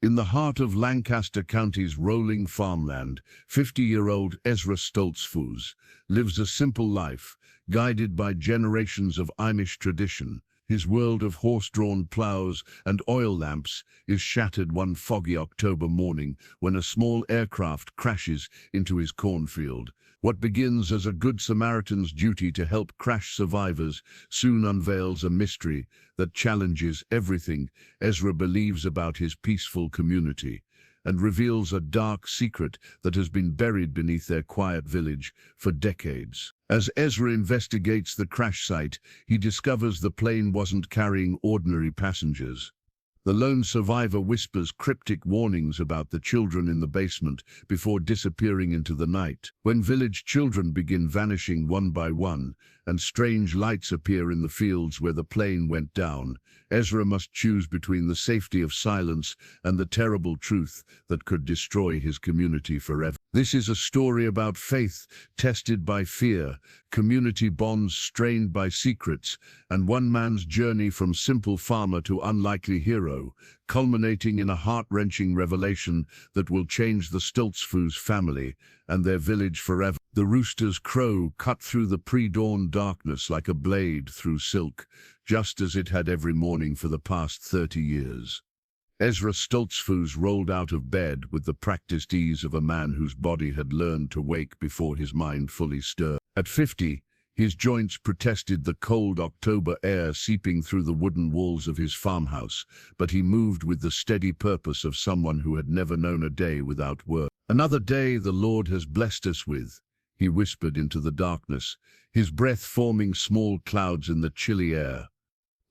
In the heart of Lancaster County's rolling farmland, 50-year-old Ezra Stoltzfus lives a simple life, guided by generations of Amish tradition. His world of horse-drawn plows and oil lamps is shattered one foggy October morning when a small aircraft crashes into his cornfield. What begins as a Good Samaritan's duty to help crash survivors soon unveils a mystery that challenges everything Ezra believes about his peaceful community, and reveals a dark secret that has been buried beneath their quiet village for decades. As Ezra investigates the crash site, he discovers the plane wasn't carrying ordinary passengers. The lone survivor whispers cryptic warnings about the children in the basement before disappearing into the night. When village children begin vanishing one by one, and strange lights appear in the fields where the plane went down, Ezra must choose between the safety of silence and the terrible truth that could destroy his community forever. This is a story about faith tested by fear, community bonds strained by secrets, and one man's journey from simple farmer to unlikely hero, culminating in a heart-wrenching revelation that will change the Stoltzfus family and their village forever. The rooster's crow cut through the pre-dawn darkness like a blade through silk, just as it had every morning for the past 30 years. Ezra Stoltzfus rolled out of bed with the practiced ease of a man whose body had learned to wake before his mind fully stirred. At 50, his joints protested the cold October air seeping through the wooden walls of his farmhouse, but he moved with the steady purpose of someone who had never known a day without work. "Another day the Lord has blessed us with," he whispered into the darkness, his breath forming small clouds in the chilly air.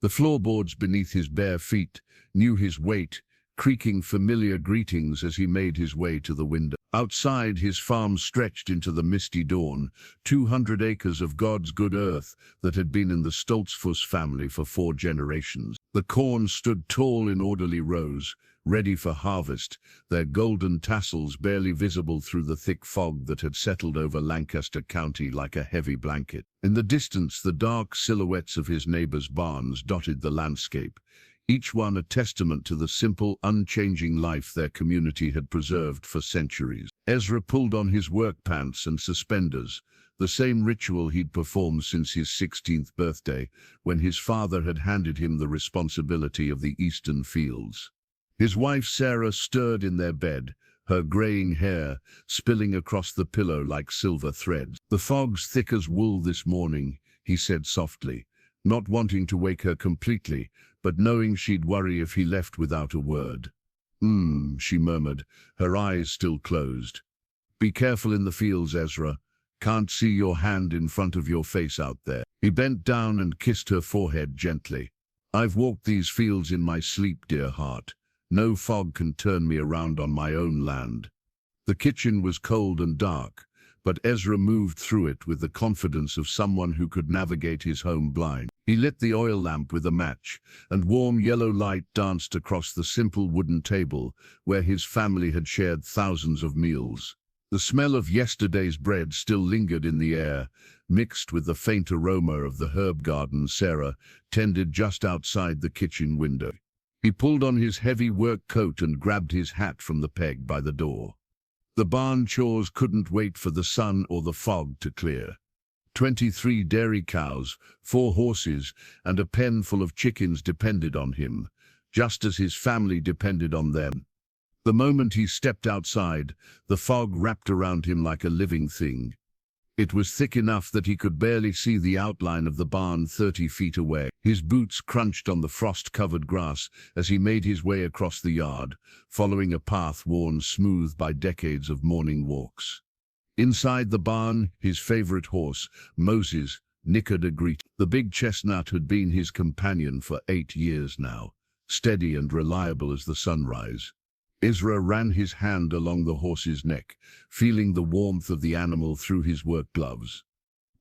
The floorboards beneath his bare feet knew his weight, creaking familiar greetings as he made his way to the window. Outside, his farm stretched into the misty dawn, 200 acres of God's good earth that had been in the Stoltzfus family for 4 generations. The corn stood tall in orderly rows, ready for harvest, their golden tassels barely visible through the thick fog that had settled over Lancaster County like a heavy blanket. In the distance, the dark silhouettes of his neighbors' barns dotted the landscape, each one a testament to the simple, unchanging life their community had preserved for centuries. Ezra pulled on his work pants and suspenders, the same ritual he'd performed since his 16th birthday, when his father had handed him the responsibility of the eastern fields. His wife Sarah stirred in their bed, her graying hair spilling across the pillow like silver threads. "The fog's thick as wool this morning," he said softly, not wanting to wake her completely, but knowing she'd worry if he left without a word. She murmured, her eyes still closed. "Be careful in the fields, Ezra. Can't see your hand in front of your face out there." He bent down and kissed her forehead gently. "I've walked these fields in my sleep, dear heart. No fog can turn me around on my own land." The kitchen was cold and dark, but Ezra moved through it with the confidence of someone who could navigate his home blind. He lit the oil lamp with a match, and warm yellow light danced across the simple wooden table where his family had shared thousands of meals. The smell of yesterday's bread still lingered in the air, mixed with the faint aroma of the herb garden Sarah tended just outside the kitchen window. He pulled on his heavy work coat and grabbed his hat from the peg by the door. The barn chores couldn't wait for the sun or the fog to clear. 23 dairy cows, 4 horses, and a pen full of chickens depended on him, just as his family depended on them. The moment he stepped outside, the fog wrapped around him like a living thing. It was thick enough that he could barely see the outline of the barn 30 feet away. His boots crunched on the frost-covered grass as he made his way across the yard, following a path worn smooth by decades of morning walks. Inside the barn, his favorite horse, Moses, nickered a greeting. The big chestnut had been his companion for 8 years now, steady and reliable as the sunrise. Ezra ran his hand along the horse's neck, feeling the warmth of the animal through his work gloves.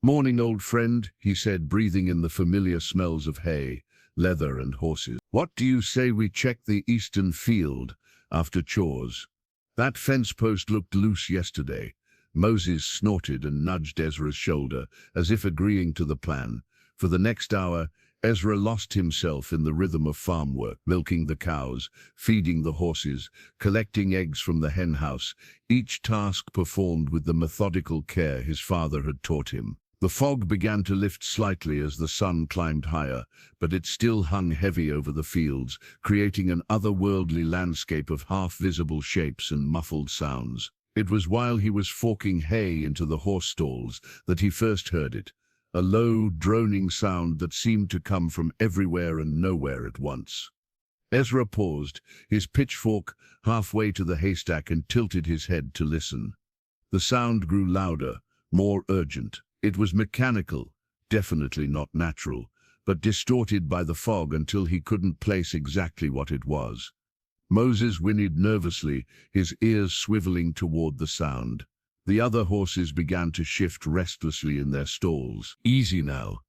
"Morning, old friend," he said, breathing in the familiar smells of hay, leather, and horses. "What do you say we check the eastern field after chores? That fence post looked loose yesterday." Moses snorted and nudged Ezra's shoulder, as if agreeing to the plan. For the next hour, Ezra lost himself in the rhythm of farm work, milking the cows, feeding the horses, collecting eggs from the hen house, each task performed with the methodical care his father had taught him. The fog began to lift slightly as the sun climbed higher, but it still hung heavy over the fields, creating an otherworldly landscape of half-visible shapes and muffled sounds. It was while he was forking hay into the horse stalls that he first heard it, a low, droning sound that seemed to come from everywhere and nowhere at once. Ezra paused, his pitchfork halfway to the haystack, and tilted his head to listen. The sound grew louder, more urgent. It was mechanical, definitely not natural, but distorted by the fog until he couldn't place exactly what it was. Moses whinnied nervously, his ears swiveling toward the sound. The other horses began to shift restlessly in their stalls. "Easy now,"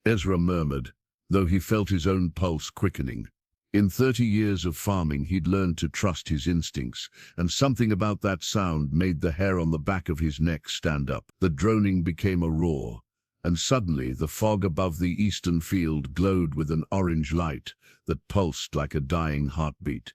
Ezra murmured, though he felt his own pulse quickening. In 30 years of farming, he'd learned to trust his instincts, and something about that sound made the hair on the back of his neck stand up. The droning became a roar, and suddenly the fog above the eastern field glowed with an orange light that pulsed like a dying heartbeat.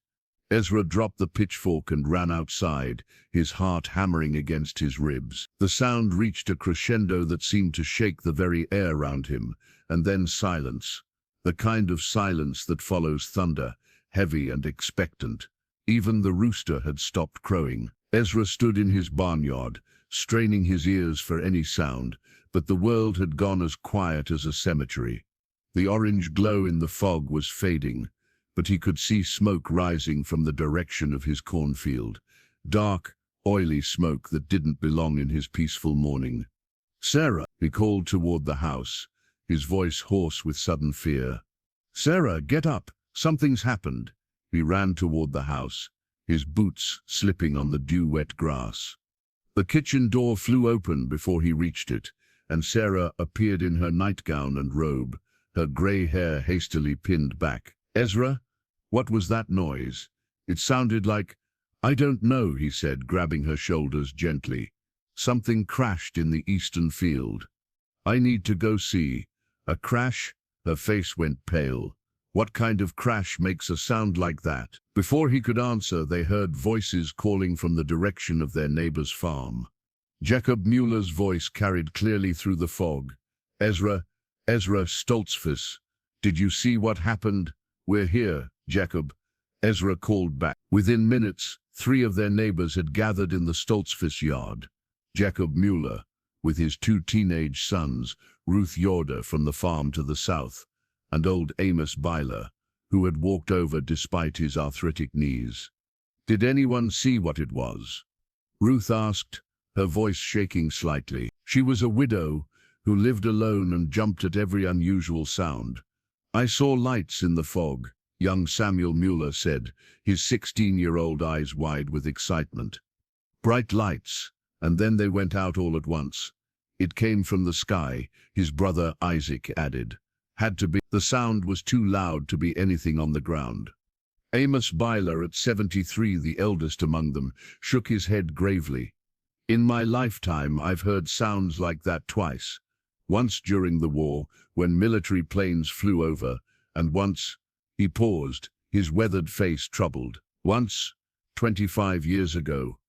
Ezra dropped the pitchfork and ran outside, his heart hammering against his ribs. The sound reached a crescendo that seemed to shake the very air around him, and then silence. The kind of silence that follows thunder, heavy and expectant. Even the rooster had stopped crowing. Ezra stood in his barnyard, straining his ears for any sound, but the world had gone as quiet as a cemetery. The orange glow in the fog was fading, but he could see smoke rising from the direction of his cornfield. Dark, oily smoke that didn't belong in his peaceful morning. "Sarah," he called toward the house, his voice hoarse with sudden fear. "Sarah, get up. Something's happened." He ran toward the house, his boots slipping on the dew-wet grass. The kitchen door flew open before he reached it, and Sarah appeared in her nightgown and robe, her gray hair hastily pinned back. "Ezra, what was that noise?" "It sounded like—" "I don't know," he said, grabbing her shoulders gently. "Something crashed in the eastern field. I need to go see." "A crash?" Her face went pale. "What kind of crash makes a sound like that?" Before he could answer, they heard voices calling from the direction of their neighbor's farm. Jacob Mueller's voice carried clearly through the fog. Ezra Stoltzfus, did you see what happened?" "We're here, Jacob," Ezra called back. Within minutes, 3 of their neighbors had gathered in the Stoltzfus yard. Jacob Mueller, with his 2 teenage sons, Ruth Yoder from the farm to the south, and old Amos Byler, who had walked over despite his arthritic knees. "Did anyone see what it was?" Ruth asked, her voice shaking slightly. She was a widow who lived alone and jumped at every unusual sound. "I saw lights in the fog," young Samuel Mueller said, his 16-year-old eyes wide with excitement. "Bright lights, and then they went out all at once. It came from the sky," his brother Isaac added. "Had to be. The sound was too loud to be anything on the ground." Amos Byler, at 73, the eldest among them, shook his head gravely. "In my lifetime, I've heard sounds like that twice. Once during the war, when military planes flew over, and once—" He paused, his weathered face troubled. "Once, 25 years ago."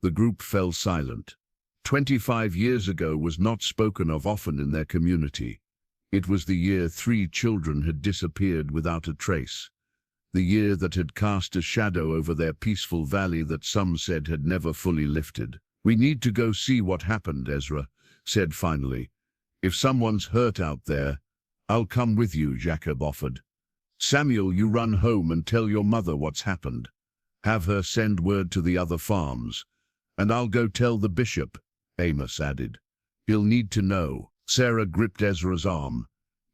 The group fell silent. 25 years ago was not spoken of often in their community. It was the year 3 children had disappeared without a trace. The year that had cast a shadow over their peaceful valley that some said had never fully lifted. "We need to go see what happened," Ezra said finally. "If someone's hurt out there, I'll come with you," Jacob offered. "Samuel, you run home and tell your mother what's happened. Have her send word to the other farms. And I'll go tell the bishop," Amos added. "He'll need to know." Sarah gripped Ezra's arm.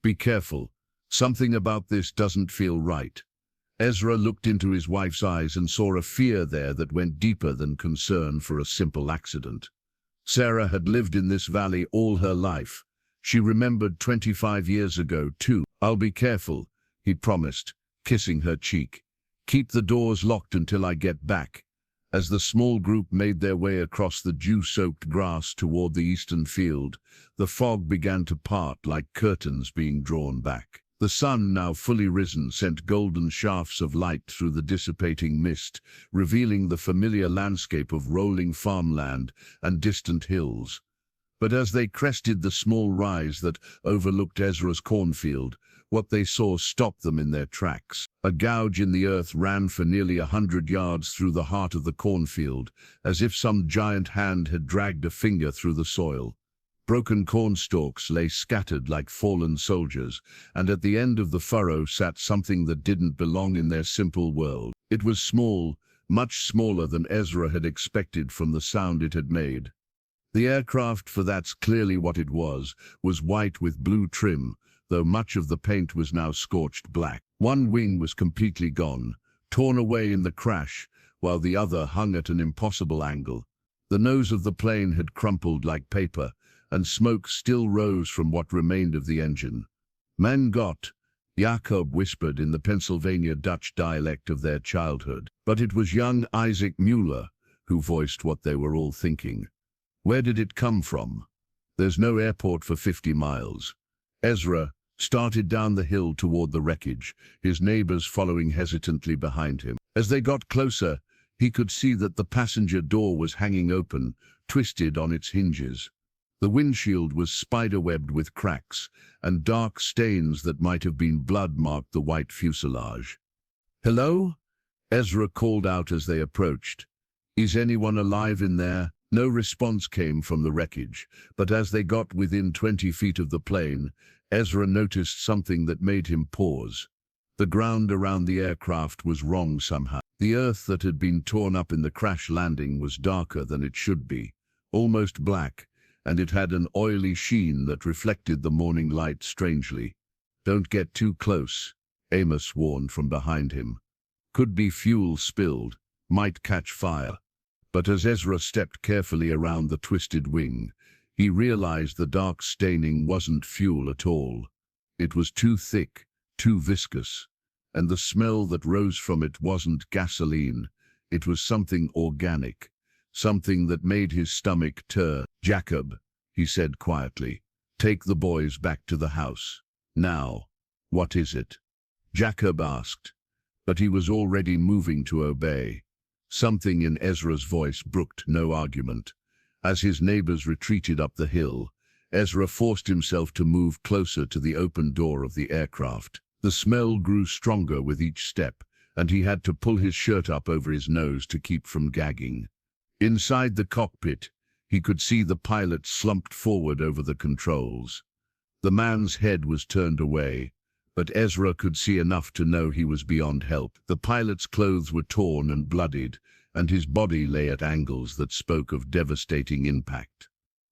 "Be careful. Something about this doesn't feel right." Ezra looked into his wife's eyes and saw a fear there that went deeper than concern for a simple accident. Sarah had lived in this valley all her life. She remembered 25 years ago, too. "I'll be careful," he promised, kissing her cheek. "Keep the doors locked until I get back." As the small group made their way across the dew-soaked grass toward the eastern field, the fog began to part like curtains being drawn back. The sun, now fully risen, sent golden shafts of light through the dissipating mist, revealing the familiar landscape of rolling farmland and distant hills. But as they crested the small rise that overlooked Ezra's cornfield, what they saw stopped them in their tracks. A gouge in the earth ran for nearly 100 yards through the heart of the cornfield, as if some giant hand had dragged a finger through the soil. Broken corn stalks lay scattered like fallen soldiers, and at the end of the furrow sat something that didn't belong in their simple world. It was small, much smaller than Ezra had expected from the sound it had made. The aircraft, for that's clearly what it was white with blue trim, though much of the paint was now scorched black. One wing was completely gone, torn away in the crash, while the other hung at an impossible angle. The nose of the plane had crumpled like paper, and smoke still rose from what remained of the engine. "Mein Gott," Jacob whispered in the Pennsylvania Dutch dialect of their childhood. But it was young Isaac Mueller who voiced what they were all thinking. Where did it come from? There's no airport for 50 miles. Ezra started down the hill toward the wreckage, his neighbors following hesitantly behind him. As they got closer, he could see that the passenger door was hanging open, twisted on its hinges. The windshield was spider-webbed with cracks, and dark stains that might have been blood marked the white fuselage. "Hello?" Ezra called out as they approached. "Is anyone alive in there?" No response came from the wreckage, but as they got within 20 feet of the plane, Ezra noticed something that made him pause. The ground around the aircraft was wrong somehow. The earth that had been torn up in the crash landing was darker than it should be, almost black, and it had an oily sheen that reflected the morning light strangely. "Don't get too close," Amos warned from behind him. "Could be fuel spilled, might catch fire." But as Ezra stepped carefully around the twisted wing, he realized the dark staining wasn't fuel at all. It was too thick, too viscous, and the smell that rose from it wasn't gasoline. It was something organic, something that made his stomach turn. "Jacob," he said quietly, "take the boys back to the house. Now." "What is it?" Jacob asked, but he was already moving to obey. Something in Ezra's voice brooked no argument. As his neighbors retreated up the hill, Ezra forced himself to move closer to the open door of the aircraft. The smell grew stronger with each step, and he had to pull his shirt up over his nose to keep from gagging. Inside the cockpit, he could see the pilot slumped forward over the controls. The man's head was turned away, but Ezra could see enough to know he was beyond help. The pilot's clothes were torn and bloodied, and his body lay at angles that spoke of devastating impact.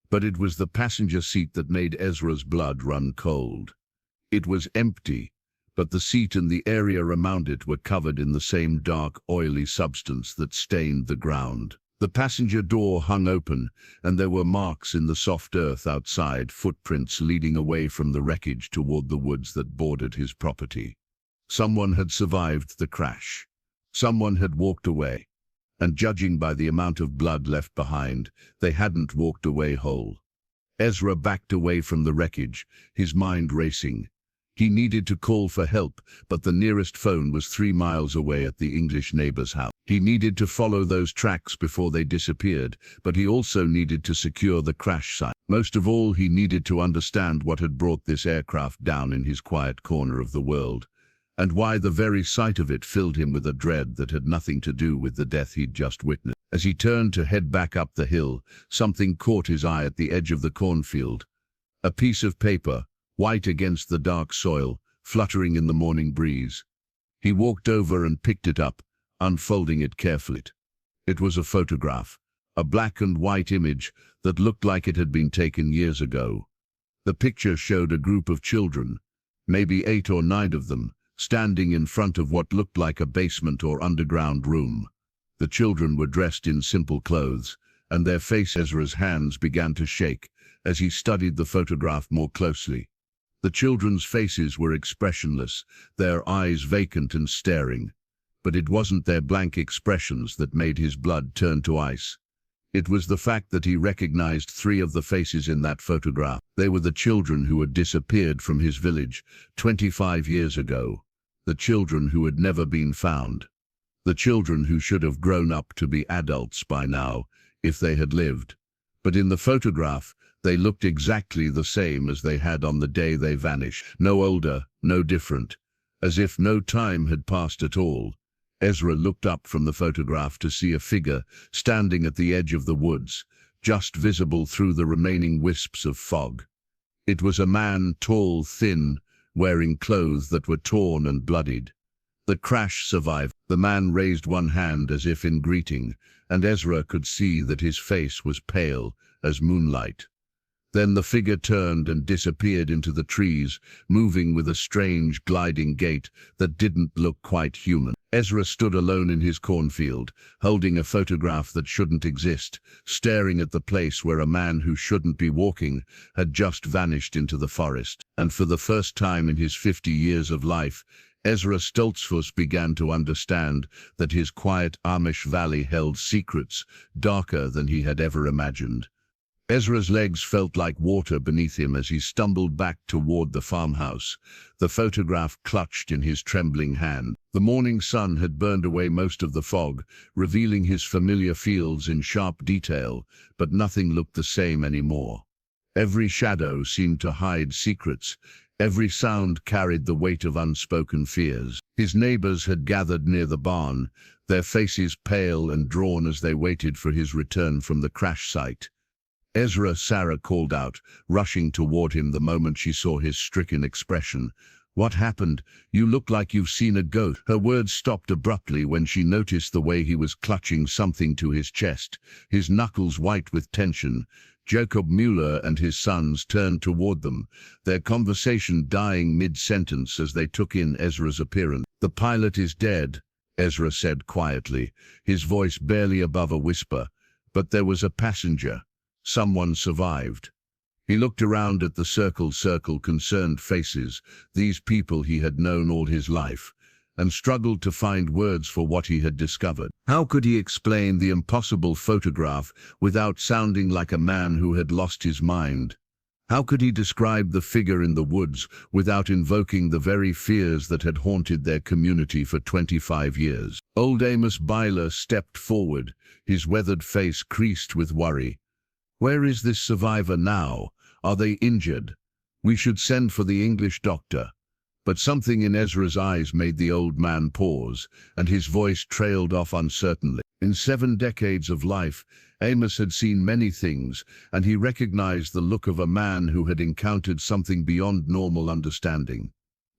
But it was the passenger seat that made Ezra's blood run cold. It was empty, but the seat and the area around it were covered in the same dark, oily substance that stained the ground. The passenger door hung open, and there were marks in the soft earth outside, footprints leading away from the wreckage toward the woods that bordered his property. Someone had survived the crash. Someone had walked away. And judging by the amount of blood left behind, they hadn't walked away whole. Ezra backed away from the wreckage, his mind racing. He needed to call for help, but the nearest phone was 3 miles away at the English neighbor's house. He needed to follow those tracks before they disappeared, but he also needed to secure the crash site. Most of all, he needed to understand what had brought this aircraft down in his quiet corner of the world, and why the very sight of it filled him with a dread that had nothing to do with the death he'd just witnessed. As he turned to head back up the hill, something caught his eye at the edge of the cornfield. A piece of paper, white against the dark soil, fluttering in the morning breeze. He walked over and picked it up, unfolding it carefully. It was a photograph, a black and white image that looked like it had been taken years ago. The picture showed a group of children, maybe 8 or 9 of them, standing in front of what looked like a basement or underground room. The children were dressed in simple clothes, and their faces. Ezra's hands began to shake as he studied the photograph more closely. The children's faces were expressionless, their eyes vacant and staring. But it wasn't their blank expressions that made his blood turn to ice. It was the fact that he recognized 3 of the faces in that photograph. They were the children who had disappeared from his village 25 years ago. The children who had never been found. The children who should have grown up to be adults by now, if they had lived. But in the photograph, they looked exactly the same as they had on the day they vanished. No older, no different. As if no time had passed at all. Ezra looked up from the photograph to see a figure standing at the edge of the woods, just visible through the remaining wisps of fog. It was a man, tall, thin, wearing clothes that were torn and bloodied. The crash survived. The man raised one hand as if in greeting, and Ezra could see that his face was pale as moonlight. Then the figure turned and disappeared into the trees, moving with a strange gliding gait that didn't look quite human. Ezra stood alone in his cornfield, holding a photograph that shouldn't exist, staring at the place where a man who shouldn't be walking had just vanished into the forest. And for the first time in his 50 years of life, Ezra Stoltzfus began to understand that his quiet Amish valley held secrets darker than he had ever imagined. Ezra's legs felt like water beneath him as he stumbled back toward the farmhouse, the photograph clutched in his trembling hand. The morning sun had burned away most of the fog, revealing his familiar fields in sharp detail, but nothing looked the same anymore. Every shadow seemed to hide secrets. Every sound carried the weight of unspoken fears. His neighbors had gathered near the barn, their faces pale and drawn as they waited for his return from the crash site. Sarah called out, rushing toward him the moment she saw his stricken expression. "What happened? You look like you've seen a ghost." Her words stopped abruptly when she noticed the way he was clutching something to his chest, his knuckles white with tension. Jacob Mueller and his sons turned toward them, their conversation dying mid-sentence as they took in Ezra's appearance. "The pilot is dead," Ezra said quietly, his voice barely above a whisper. "But there was a passenger. Someone survived." He looked around at the circle concerned faces, these people he had known all his life, and struggled to find words for what he had discovered. How could he explain the impossible photograph without sounding like a man who had lost his mind? How could he describe the figure in the woods without invoking the very fears that had haunted their community for 25 years? Old Amos Byler stepped forward, his weathered face creased with worry. "Where is this survivor now? Are they injured? We should send for the English doctor." But something in Ezra's eyes made the old man pause, and his voice trailed off uncertainly. In 7 decades of life, Amos had seen many things, and he recognized the look of a man who had encountered something beyond normal understanding.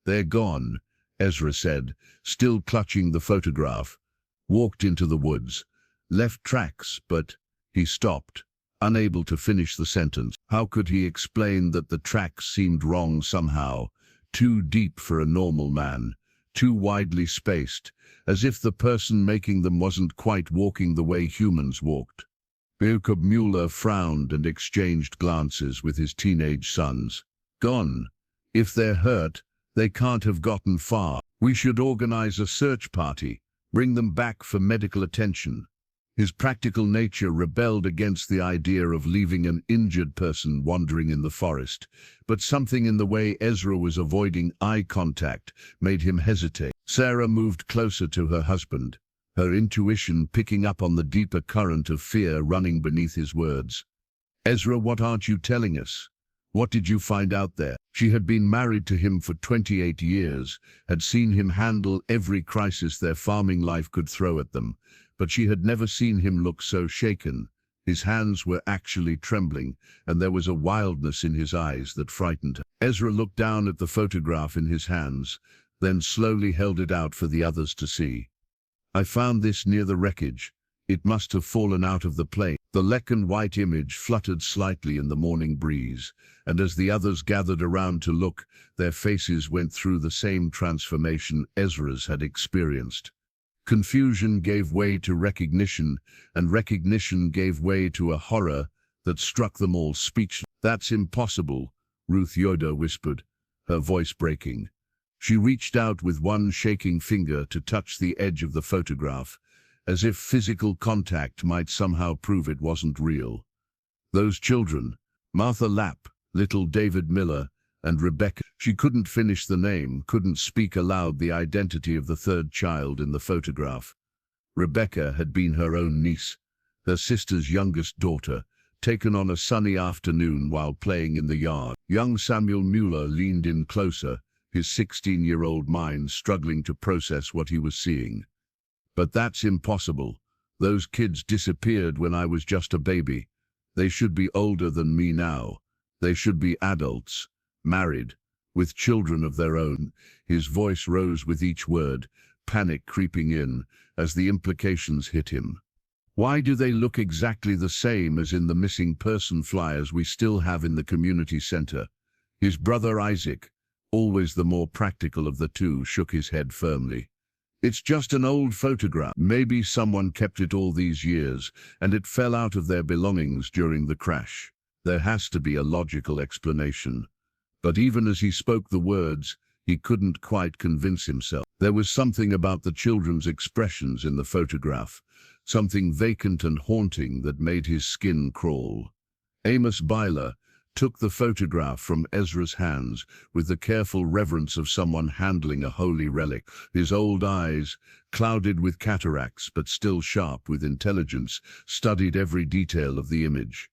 "They're gone," Ezra said, still clutching the photograph. "Walked into the woods. Left tracks, but..." He stopped, unable to finish the sentence. How could he explain that the tracks seemed wrong somehow, too deep for a normal man, too widely spaced, as if the person making them wasn't quite walking the way humans walked? Jacob Mueller frowned and exchanged glances with his teenage sons. "Gone. If they're hurt, they can't have gotten far. We should organize a search party, bring them back for medical attention." His practical nature rebelled against the idea of leaving an injured person wandering in the forest, but something in the way Ezra was avoiding eye contact made him hesitate. Sarah moved closer to her husband, her intuition picking up on the deeper current of fear running beneath his words. "Ezra, what aren't you telling us? What did you find out there?" She had been married to him for 28 years, had seen him handle every crisis their farming life could throw at them, but she had never seen him look so shaken. His hands were actually trembling, and there was a wildness in his eyes that frightened her. Ezra looked down at the photograph in his hands, then slowly held it out for the others to see. "I found this near the wreckage. It must have fallen out of the plane." The leccan white image fluttered slightly in the morning breeze, and as the others gathered around to look, their faces went through the same transformation Ezra's had experienced. Confusion gave way to recognition, and recognition gave way to a horror that struck them all speechless. "That's impossible," Ruth Yoder whispered, her voice breaking. She reached out with one shaking finger to touch the edge of the photograph, as if physical contact might somehow prove it wasn't real. Those children, Martha Lapp, little David Miller, and Rebecca. She couldn't finish the name, couldn't speak aloud the identity of the third child in the photograph. Rebecca had been her own niece, her sister's youngest daughter, taken on a sunny afternoon while playing in the yard. Young Samuel Mueller leaned in closer, his 16-year-old mind struggling to process what he was seeing. "But that's impossible. Those kids disappeared when I was just a baby. They should be older than me now. They should be adults, married, with children of their own." His voice rose with each word, panic creeping in as the implications hit him. "Why do they look exactly the same as in the missing person flyers we still have in the community center?" His brother Isaac, always the more practical of the two, shook his head firmly. "It's just an old photograph. Maybe someone kept it all these years, and it fell out of their belongings during the crash. There has to be a logical explanation." But even as he spoke the words, he couldn't quite convince himself. There was something about the children's expressions in the photograph, something vacant and haunting that made his skin crawl. Amos Byler took the photograph from Ezra's hands with the careful reverence of someone handling a holy relic. His old eyes, clouded with cataracts but still sharp with intelligence, studied every detail of the image.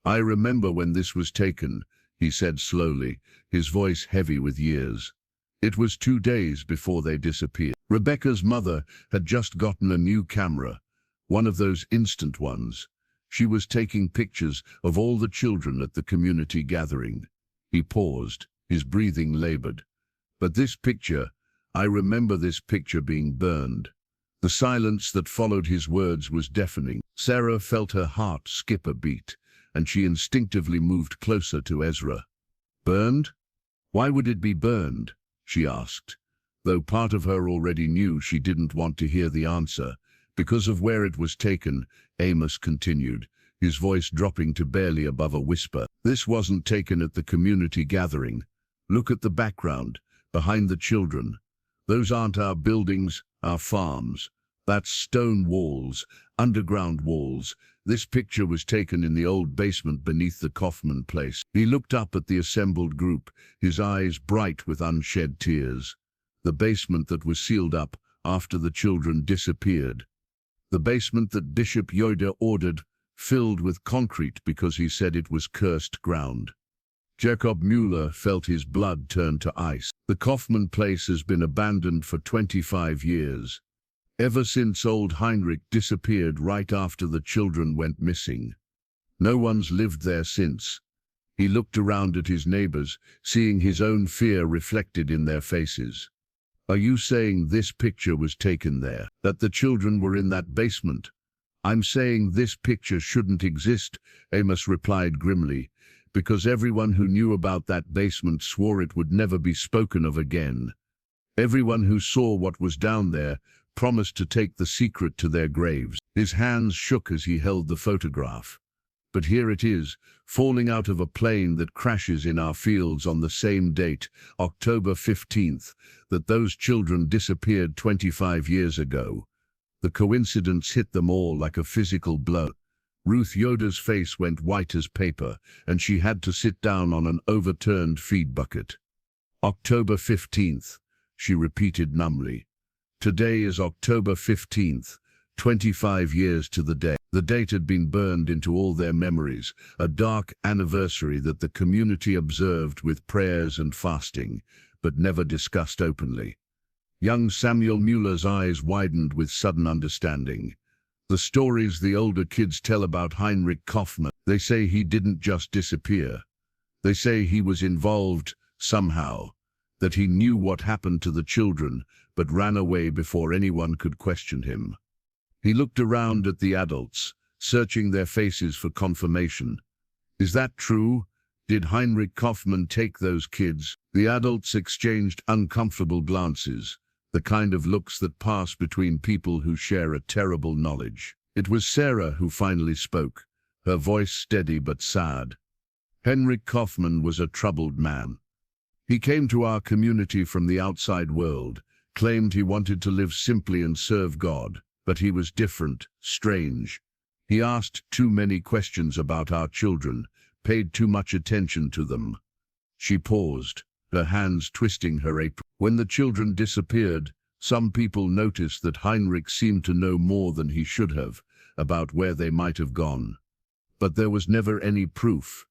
"I remember when this was taken," he said slowly, his voice heavy with years. "It was 2 days before they disappeared." Rebecca's mother had just gotten a new camera, one of those instant ones. She was taking pictures of all the children at the community gathering. He paused, his breathing labored. "But this picture, I remember this picture being burned." The silence that followed his words was deafening. Sarah felt her heart skip a beat, and she instinctively moved closer to Ezra. "Burned? Why would it be burned?" she asked, though part of her already knew she didn't want to hear the answer. "Because of where it was taken," Amos continued, his voice dropping to barely above a whisper. "This wasn't taken at the community gathering. Look at the background, behind the children. Those aren't our buildings, our farms. That's stone walls, underground walls. This picture was taken in the old basement beneath the Kaufman place." He looked up at the assembled group, his eyes bright with unshed tears. The basement that was sealed up after the children disappeared. The basement that Bishop Yoder ordered, filled with concrete because he said it was cursed ground. Jacob Mueller felt his blood turn to ice. The Kaufman place has been abandoned for 25 years. Ever since old Heinrich disappeared right after the children went missing. No one's lived there since. He looked around at his neighbors, seeing his own fear reflected in their faces. "Are you saying this picture was taken there? That the children were in that basement?" "I'm saying this picture shouldn't exist," Amos replied grimly, "because everyone who knew about that basement swore it would never be spoken of again. Everyone who saw what was down there promised to take the secret to their graves." His hands shook as he held the photograph. "But here it is, falling out of a plane that crashes in our fields on the same date, October 15th, that those children disappeared 25 years ago." The coincidence hit them all like a physical blow. Ruth Yoder's face went white as paper, and she had to sit down on an overturned feed bucket. "October 15th, she repeated numbly. "Today is October 15th, 25 years to the day." The date had been burned into all their memories, a dark anniversary that the community observed with prayers and fasting, but never discussed openly. Young Samuel Mueller's eyes widened with sudden understanding. The stories the older kids tell about Heinrich Kaufman, they say he didn't just disappear. They say he was involved somehow, that he knew what happened to the children, but ran away before anyone could question him. He looked around at the adults, searching their faces for confirmation. "Is that true? Did Heinrich Kaufman take those kids?" The adults exchanged uncomfortable glances, the kind of looks that pass between people who share a terrible knowledge. It was Sarah who finally spoke, her voice steady but sad. "Heinrich Kaufman was a troubled man. He came to our community from the outside world, claimed he wanted to live simply and serve God. But he was different, strange. He asked too many questions about our children, paid too much attention to them. She paused, her hands twisting her apron. When the children disappeared, some people noticed that Heinrich seemed to know more than he should have about where they might have gone. But there was never any proof.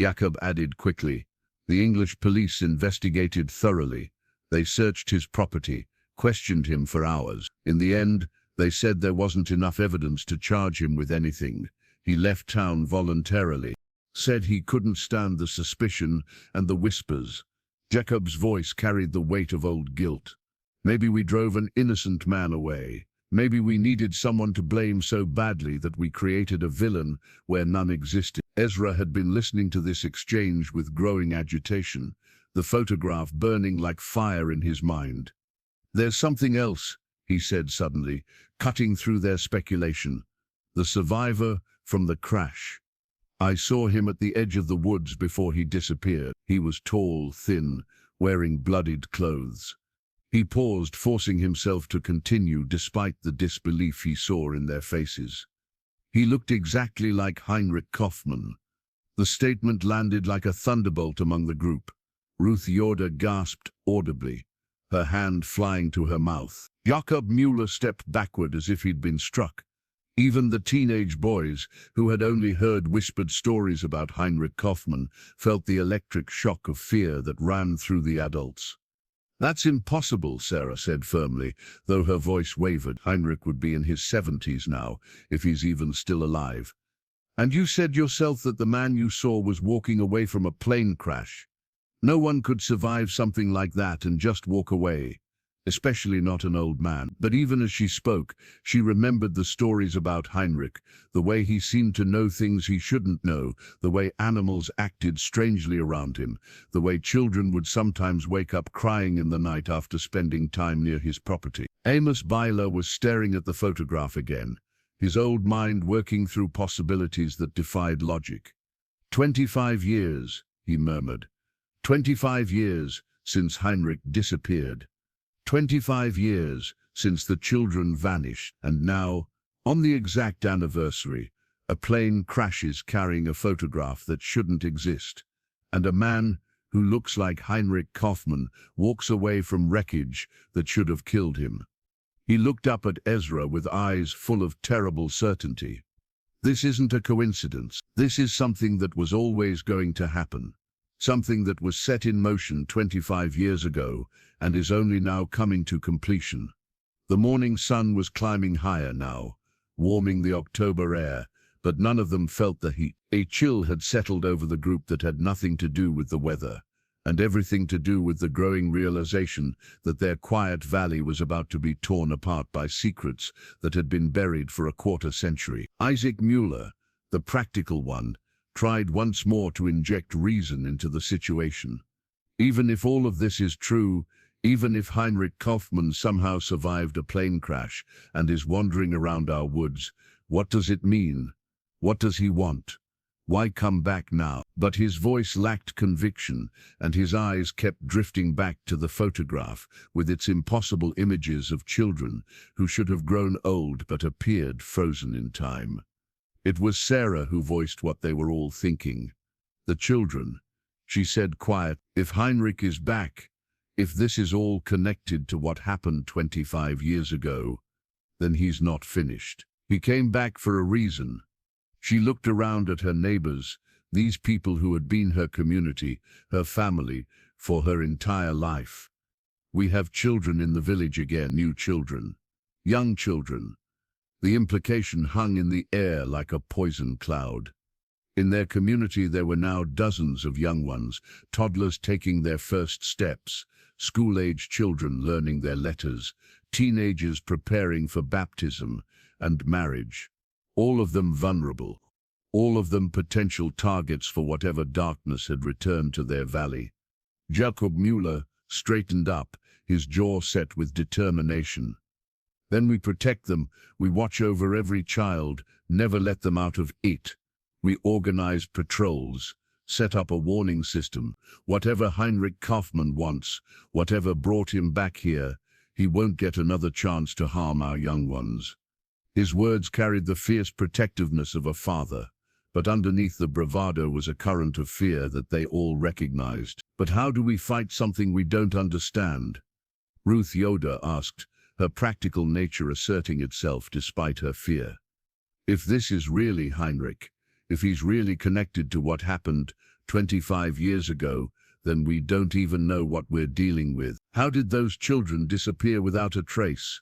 Jakob added quickly. The English police investigated thoroughly. They searched his property, questioned him for hours. In the end, they said there wasn't enough evidence to charge him with anything. He left town voluntarily. Said he couldn't stand the suspicion and the whispers. Jakob's voice carried the weight of old guilt. Maybe we drove an innocent man away. Maybe we needed someone to blame so badly that we created a villain where none existed. Ezra had been listening to this exchange with growing agitation, the photograph burning like fire in his mind. There's something else, he said suddenly, cutting through their speculation. The survivor from the crash. I saw him at the edge of the woods before he disappeared. He was tall, thin, wearing bloodied clothes. He paused, forcing himself to continue despite the disbelief he saw in their faces. He looked exactly like Heinrich Kaufmann. The statement landed like a thunderbolt among the group. Ruth Yoder gasped audibly, her hand flying to her mouth. Jakob Müller stepped backward as if he'd been struck. Even the teenage boys, who had only heard whispered stories about Heinrich Kaufmann, felt the electric shock of fear that ran through the adults. That's impossible, Sarah said firmly, though her voice wavered. Heinrich would be in his 70s now, if he's even still alive. And you said yourself that the man you saw was walking away from a plane crash. No one could survive something like that and just walk away, especially not an old man. But even as she spoke, she remembered the stories about Heinrich, the way he seemed to know things he shouldn't know, the way animals acted strangely around him, the way children would sometimes wake up crying in the night after spending time near his property. Amos Byler was staring at the photograph again, his old mind working through possibilities that defied logic. 25 years, he murmured. 25 years since Heinrich disappeared. 25 years since the children vanished, and now, on the exact anniversary, a plane crashes carrying a photograph that shouldn't exist, and a man who looks like Heinrich Kaufmann walks away from wreckage that should have killed him. He looked up at Ezra with eyes full of terrible certainty. This isn't a coincidence. This is something that was always going to happen. Something that was set in motion 25 years ago and is only now coming to completion. The morning sun was climbing higher now, warming the October air, but none of them felt the heat. A chill had settled over the group that had nothing to do with the weather, and everything to do with the growing realization that their quiet valley was about to be torn apart by secrets that had been buried for a quarter century. Isaac Müller, the practical one, tried once more to inject reason into the situation. Even if all of this is true, even if Heinrich Kaufmann somehow survived a plane crash and is wandering around our woods, what does it mean? What does he want? Why come back now? But his voice lacked conviction, and his eyes kept drifting back to the photograph with its impossible images of children who should have grown old but appeared frozen in time. It was Sarah who voiced what they were all thinking. The children. She said quiet, if Heinrich is back, if this is all connected to what happened 25 years ago, then he's not finished. He came back for a reason. She looked around at her neighbors, these people who had been her community, her family, for her entire life. We have children in the village again, new children, young children. The implication hung in the air like a poison cloud. In their community there were now dozens of young ones, toddlers taking their first steps, school-age children learning their letters, teenagers preparing for baptism and marriage. All of them vulnerable, all of them potential targets for whatever darkness had returned to their valley. Jakob Müller straightened up, his jaw set with determination. Then we protect them, we watch over every child, never let them out of it. We organize patrols, set up a warning system. Whatever Heinrich Kaufmann wants, whatever brought him back here, he won't get another chance to harm our young ones. His words carried the fierce protectiveness of a father, but underneath the bravado was a current of fear that they all recognized. "But how do we fight something we don't understand?" Ruth Yoder asked, her practical nature asserting itself despite her fear. "If this is really Heinrich, if he's really connected to what happened 25 years ago, then we don't even know what we're dealing with. How did those children disappear without a trace?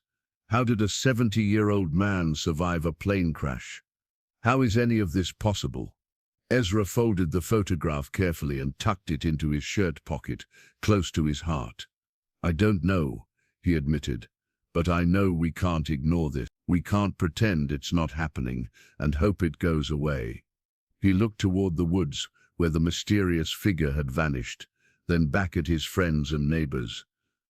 How did a 70-year-old man survive a plane crash? How is any of this possible?" Ezra folded the photograph carefully and tucked it into his shirt pocket, close to his heart. "I don't know," he admitted, "but I know we can't ignore this. We can't pretend it's not happening and hope it goes away." He looked toward the woods, where the mysterious figure had vanished, then back at his friends and neighbors.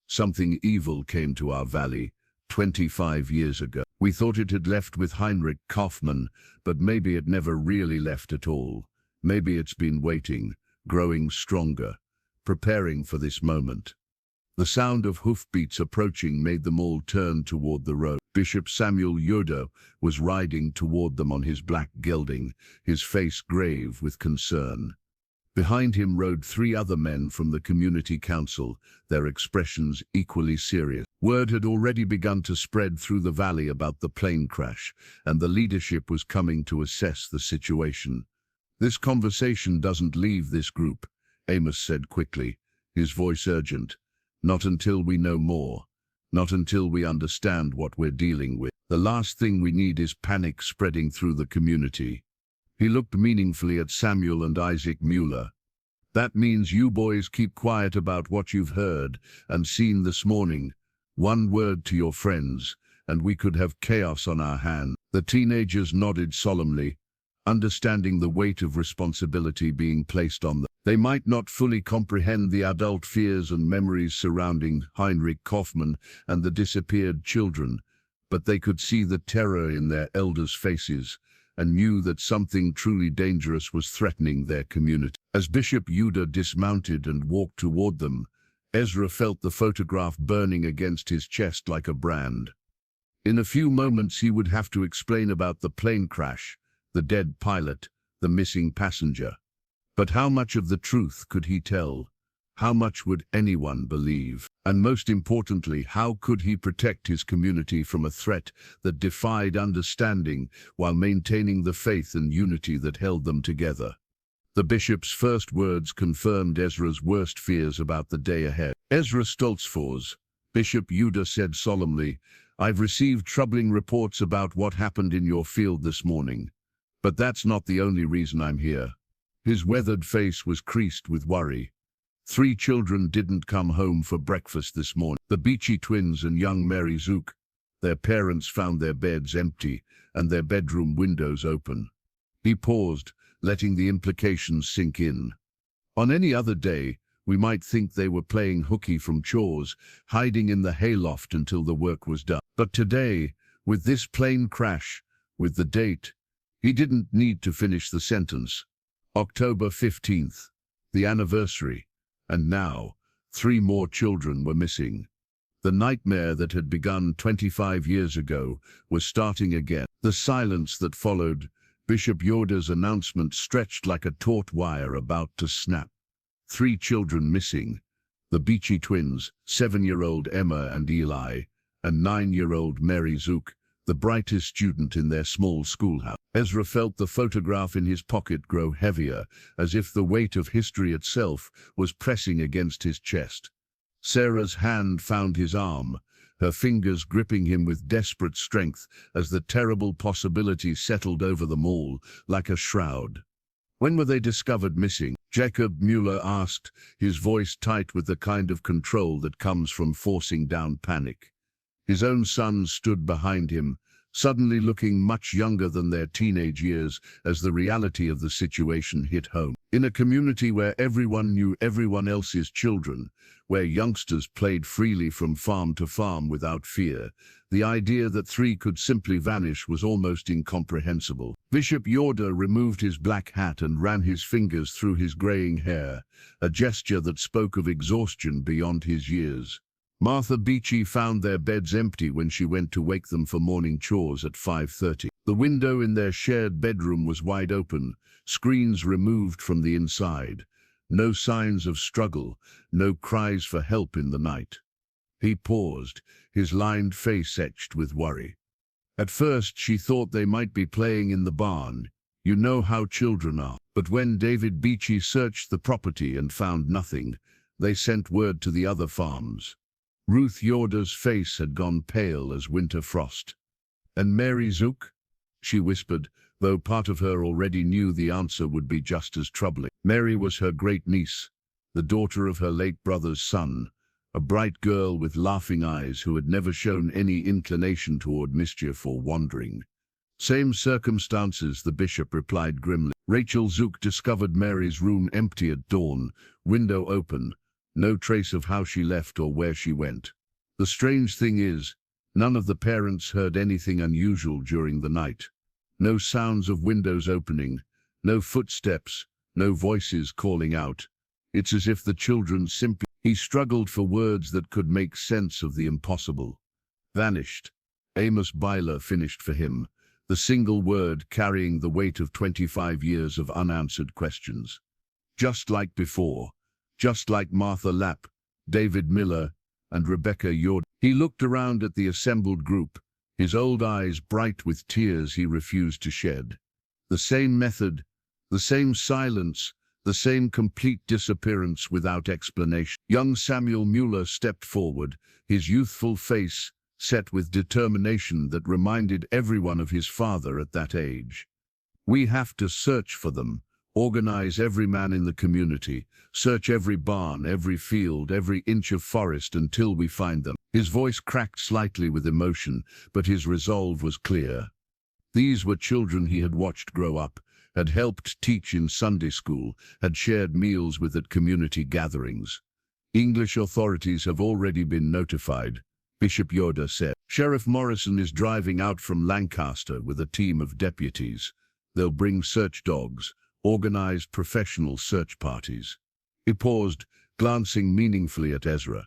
"Something evil came to our valley 25 years ago. We thought it had left with Heinrich Kaufmann, but maybe it never really left at all. Maybe it's been waiting, growing stronger, preparing for this moment." The sound of hoofbeats approaching made them all turn toward the road. Bishop Samuel Yoder was riding toward them on his black gelding, his face grave with concern. Behind him rode 3 other men from the community council, their expressions equally serious. Word had already begun to spread through the valley about the plane crash, and the leadership was coming to assess the situation. "This conversation doesn't leave this group," Amos said quickly, his voice urgent. "Not until we know more. Not until we understand what we're dealing with. The last thing we need is panic spreading through the community." He looked meaningfully at Samuel and Isaac Mueller. "That means you boys keep quiet about what you've heard and seen this morning. One word to your friends, and we could have chaos on our hands." The teenagers nodded solemnly, understanding the weight of responsibility being placed on them. They might not fully comprehend the adult fears and memories surrounding Heinrich Kaufmann and the disappeared children, but they could see the terror in their elders' faces and knew that something truly dangerous was threatening their community. As Bishop Yoder dismounted and walked toward them, Ezra felt the photograph burning against his chest like a brand. In a few moments he would have to explain about the plane crash, the dead pilot, the missing passenger. But how much of the truth could he tell? How much would anyone believe? And most importantly, how could he protect his community from a threat that defied understanding while maintaining the faith and unity that held them together? The bishop's first words confirmed Ezra's worst fears about the day ahead. "Ezra Stoltzfus," Bishop Yoder said solemnly, "I've received troubling reports about what happened in your field this morning. But that's not the only reason I'm here." His weathered face was creased with worry. 3 children didn't come home for breakfast this morning. The Beachy twins and young Mary Zook. Their parents found their beds empty and their bedroom windows open. He paused, letting the implications sink in. On any other day, we might think they were playing hooky from chores, hiding in the hayloft until the work was done. But today, with this plane crash, with the date, he didn't need to finish the sentence. October 15th, the anniversary, and now 3 more children were missing. The nightmare that had begun 25 years ago was starting again. The silence that followed Bishop Yoder's announcement stretched like a taut wire about to snap. 3 children missing: the Beachy twins, 7-year-old Emma and Eli, and 9-year-old Mary Zook, the brightest student in their small schoolhouse. Ezra felt the photograph in his pocket grow heavier, as if the weight of history itself was pressing against his chest. Sarah's hand found his arm, her fingers gripping him with desperate strength as the terrible possibility settled over them all like a shroud. "When were they discovered missing?" Jacob Mueller asked, his voice tight with the kind of control that comes from forcing down panic. His own sons stood behind him, suddenly looking much younger than their teenage years as the reality of the situation hit home. In a community where everyone knew everyone else's children, where youngsters played freely from farm to farm without fear, the idea that 3 could simply vanish was almost incomprehensible. Bishop Yoder removed his black hat and ran his fingers through his graying hair, a gesture that spoke of exhaustion beyond his years. Martha Beachy found their beds empty when she went to wake them for morning chores at 5:30. The window in their shared bedroom was wide open, screens removed from the inside. No signs of struggle, no cries for help in the night. He paused, his lined face etched with worry. At first she thought they might be playing in the barn. You know how children are. But when David Beachy searched the property and found nothing, they sent word to the other farms. Ruth Yoder's face had gone pale as winter frost. "And Mary Zook?" she whispered, though part of her already knew the answer would be just as troubling. Mary was her great-niece, the daughter of her late brother's son, a bright girl with laughing eyes who had never shown any inclination toward mischief or wandering. "Same circumstances," the bishop replied grimly. Rachel Zook discovered Mary's room empty at dawn, window open, no trace of how she left or where she went. The strange thing is, none of the parents heard anything unusual during the night. No sounds of windows opening, no footsteps, no voices calling out. It's as if the children simply... He struggled for words that could make sense of the impossible. Vanished. Amos Byler finished for him, the single word carrying the weight of 25 years of unanswered questions. Just like before, just like Martha Lapp, David Miller, and Rebecca Yoder. He looked around at the assembled group, his old eyes bright with tears he refused to shed. The same method, the same silence, the same complete disappearance without explanation. Young Samuel Mueller stepped forward, his youthful face set with determination that reminded everyone of his father at that age. "We have to search for them, organize every man in the community, search every barn, every field, every inch of forest until we find them." His voice cracked slightly with emotion, but his resolve was clear. These were children he had watched grow up, had helped teach in Sunday school, had shared meals with at community gatherings. "English authorities have already been notified," Bishop Yoder said. "Sheriff Morrison is driving out from Lancaster with a team of deputies. They'll bring search dogs, organize professional search parties." He paused, glancing meaningfully at Ezra.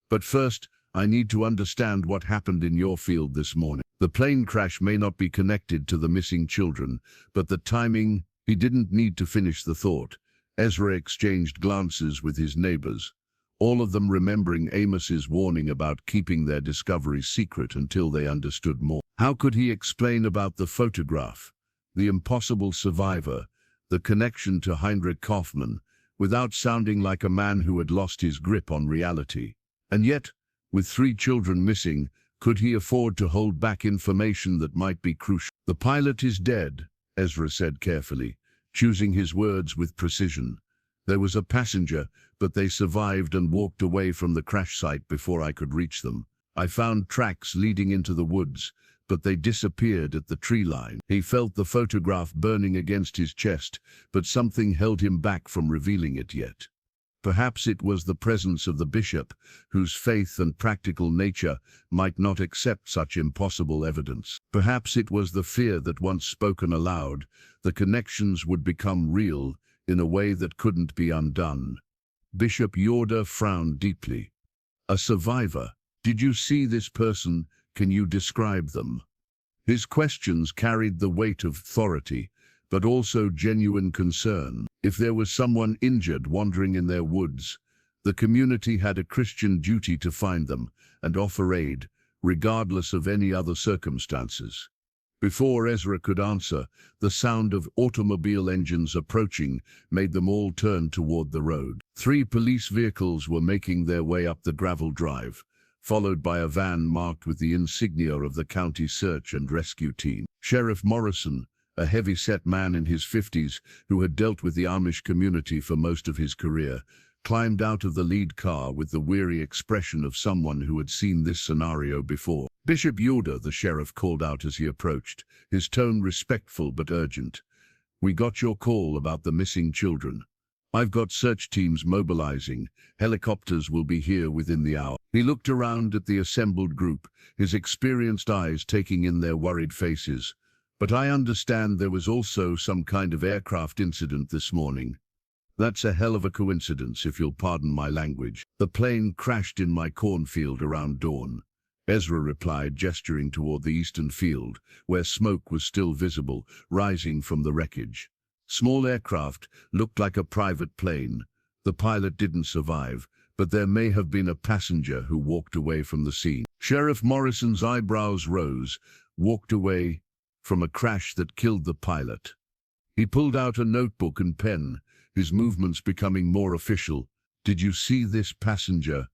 "But first, I need to understand what happened in your field this morning. The plane crash may not be connected to the missing children, but the timing..." He didn't need to finish the thought. Ezra exchanged glances with his neighbors, all of them remembering Amos's warning about keeping their discoveries secret until they understood more. How could he explain about the photograph, the impossible survivor, the connection to Heinrich Kaufmann, without sounding like a man who had lost his grip on reality? And yet, with 3 children missing, could he afford to hold back information that might be crucial? "The pilot is dead," Ezra said carefully, choosing his words with precision. "There was a passenger, but they survived and walked away from the crash site before I could reach them. I found tracks leading into the woods, but they disappeared at the tree line." He felt the photograph burning against his chest, but something held him back from revealing it yet. Perhaps it was the presence of the bishop, whose faith and practical nature might not accept such impossible evidence. Perhaps it was the fear that once spoken aloud, the connections would become real in a way that couldn't be undone. Bishop Yoder frowned deeply. "A survivor? Did you see this person? Can you describe them?" His questions carried the weight of authority, but also genuine concern. If there was someone injured wandering in their woods, the community had a Christian duty to find them and offer aid, regardless of any other circumstances. Before Ezra could answer, the sound of automobile engines approaching made them all turn toward the road. 3 police vehicles were making their way up the gravel drive, followed by a van marked with the insignia of the county search and rescue team. Sheriff Morrison, a heavy-set man in his 50s who had dealt with the Amish community for most of his career, climbed out of the lead car with the weary expression of someone who had seen this scenario before. "Bishop Yoder," the sheriff called out as he approached, his tone respectful but urgent. "We got your call about the missing children. I've got search teams mobilizing. Helicopters will be here within the hour." He looked around at the assembled group, his experienced eyes taking in their worried faces. "But I understand there was also some kind of aircraft incident this morning." "That's a hell of a coincidence, if you'll pardon my language." The plane crashed in my cornfield around dawn, Ezra replied, gesturing toward the eastern field, where smoke was still visible, rising from the wreckage. Small aircraft looked like a private plane. The pilot didn't survive, but there may have been a passenger who walked away from the scene. Sheriff Morrison's eyebrows rose, walked away from a crash that killed the pilot. He pulled out a notebook and pen, his movements becoming more official. Did you see this passenger?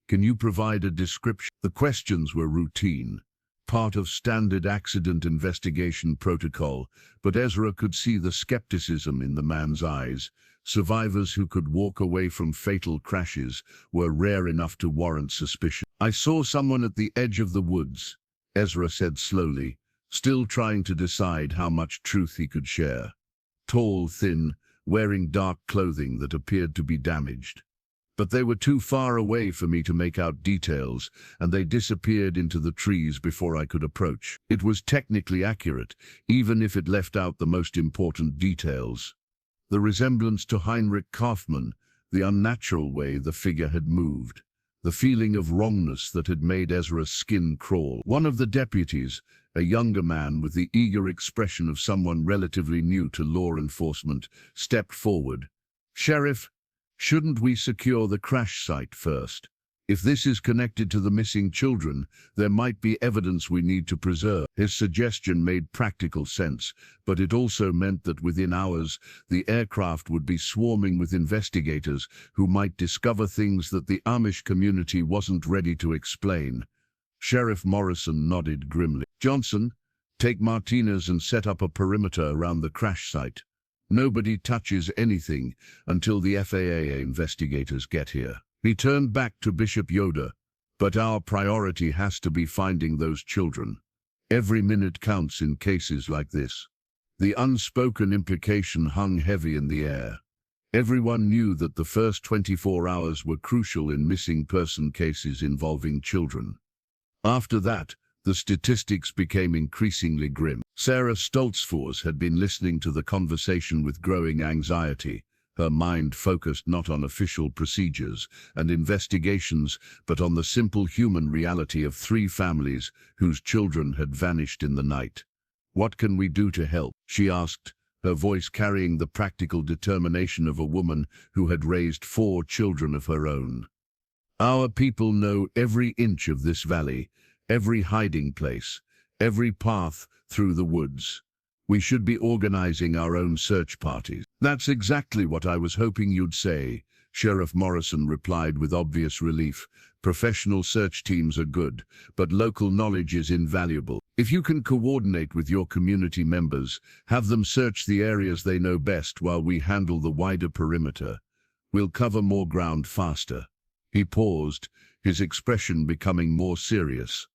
Can you provide a description? The questions were routine, part of standard accident investigation protocol, but Ezra could see the skepticism in the man's eyes. Survivors who could walk away from fatal crashes were rare enough to warrant suspicion. I saw someone at the edge of the woods, Ezra said slowly, still trying to decide how much truth he could share. Tall, thin, wearing dark clothing that appeared to be damaged. But they were too far away for me to make out details, and they disappeared into the trees before I could approach. It was technically accurate, even if it left out the most important details. The resemblance to Heinrich Kaufmann, the unnatural way the figure had moved, the feeling of wrongness that had made Ezra's skin crawl. One of the deputies, a younger man with the eager expression of someone relatively new to law enforcement, stepped forward. "Sheriff, shouldn't we secure the crash site first? If this is connected to the missing children, there might be evidence we need to preserve." His suggestion made practical sense, but it also meant that within hours, the aircraft would be swarming with investigators who might discover things that the Amish community wasn't ready to explain. Sheriff Morrison nodded grimly. "Johnson, take Martinez and set up a perimeter around the crash site. Nobody touches anything until the FAA investigators get here." He turned back to Bishop Yoder. "But our priority has to be finding those children. Every minute counts in cases like this." The unspoken implication hung heavy in the air. Everyone knew that the first 24 hours were crucial in missing person cases involving children. After that, the statistics became increasingly grim. Ezra Stoltzfus had been listening to the conversation with growing anxiety, her mind focused not on official procedures and investigations, but on the simple human reality of 3 families whose children had vanished in the night. "What can we do to help?" she asked, her voice carrying the practical determination of a woman who had raised 4 children of her own. "Our people know every inch of this valley, every hiding place, every path through the woods. We should be organizing our own search parties." "That's exactly what I was hoping you'd say," Sheriff Morrison replied with obvious relief. "Professional search teams are good, but local knowledge is invaluable. If you can coordinate with your community members, have them search the areas they know best while we handle the wider perimeter, we'll cover more ground faster." He paused, his expression becoming more serious.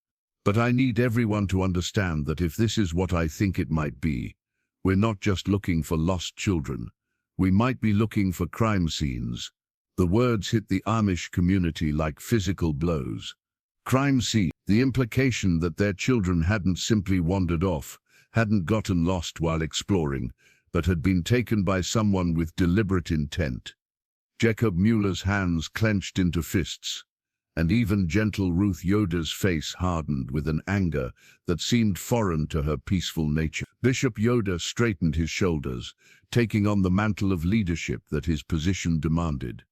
"But I need everyone to understand that if this is what I think it might be, we're not just looking for lost children. We might be looking for crime scenes." The words hit the Amish community like physical blows. Crime scene, the implication that their children hadn't simply wandered off, hadn't gotten lost while exploring, but had been taken by someone with deliberate intent. Jacob Mueller's hands clenched into fists, and even gentle Ruth Yoder's face hardened with an anger that seemed foreign to her peaceful nature. Bishop Yoder straightened his shoulders, taking on the mantle of leadership that his position demanded.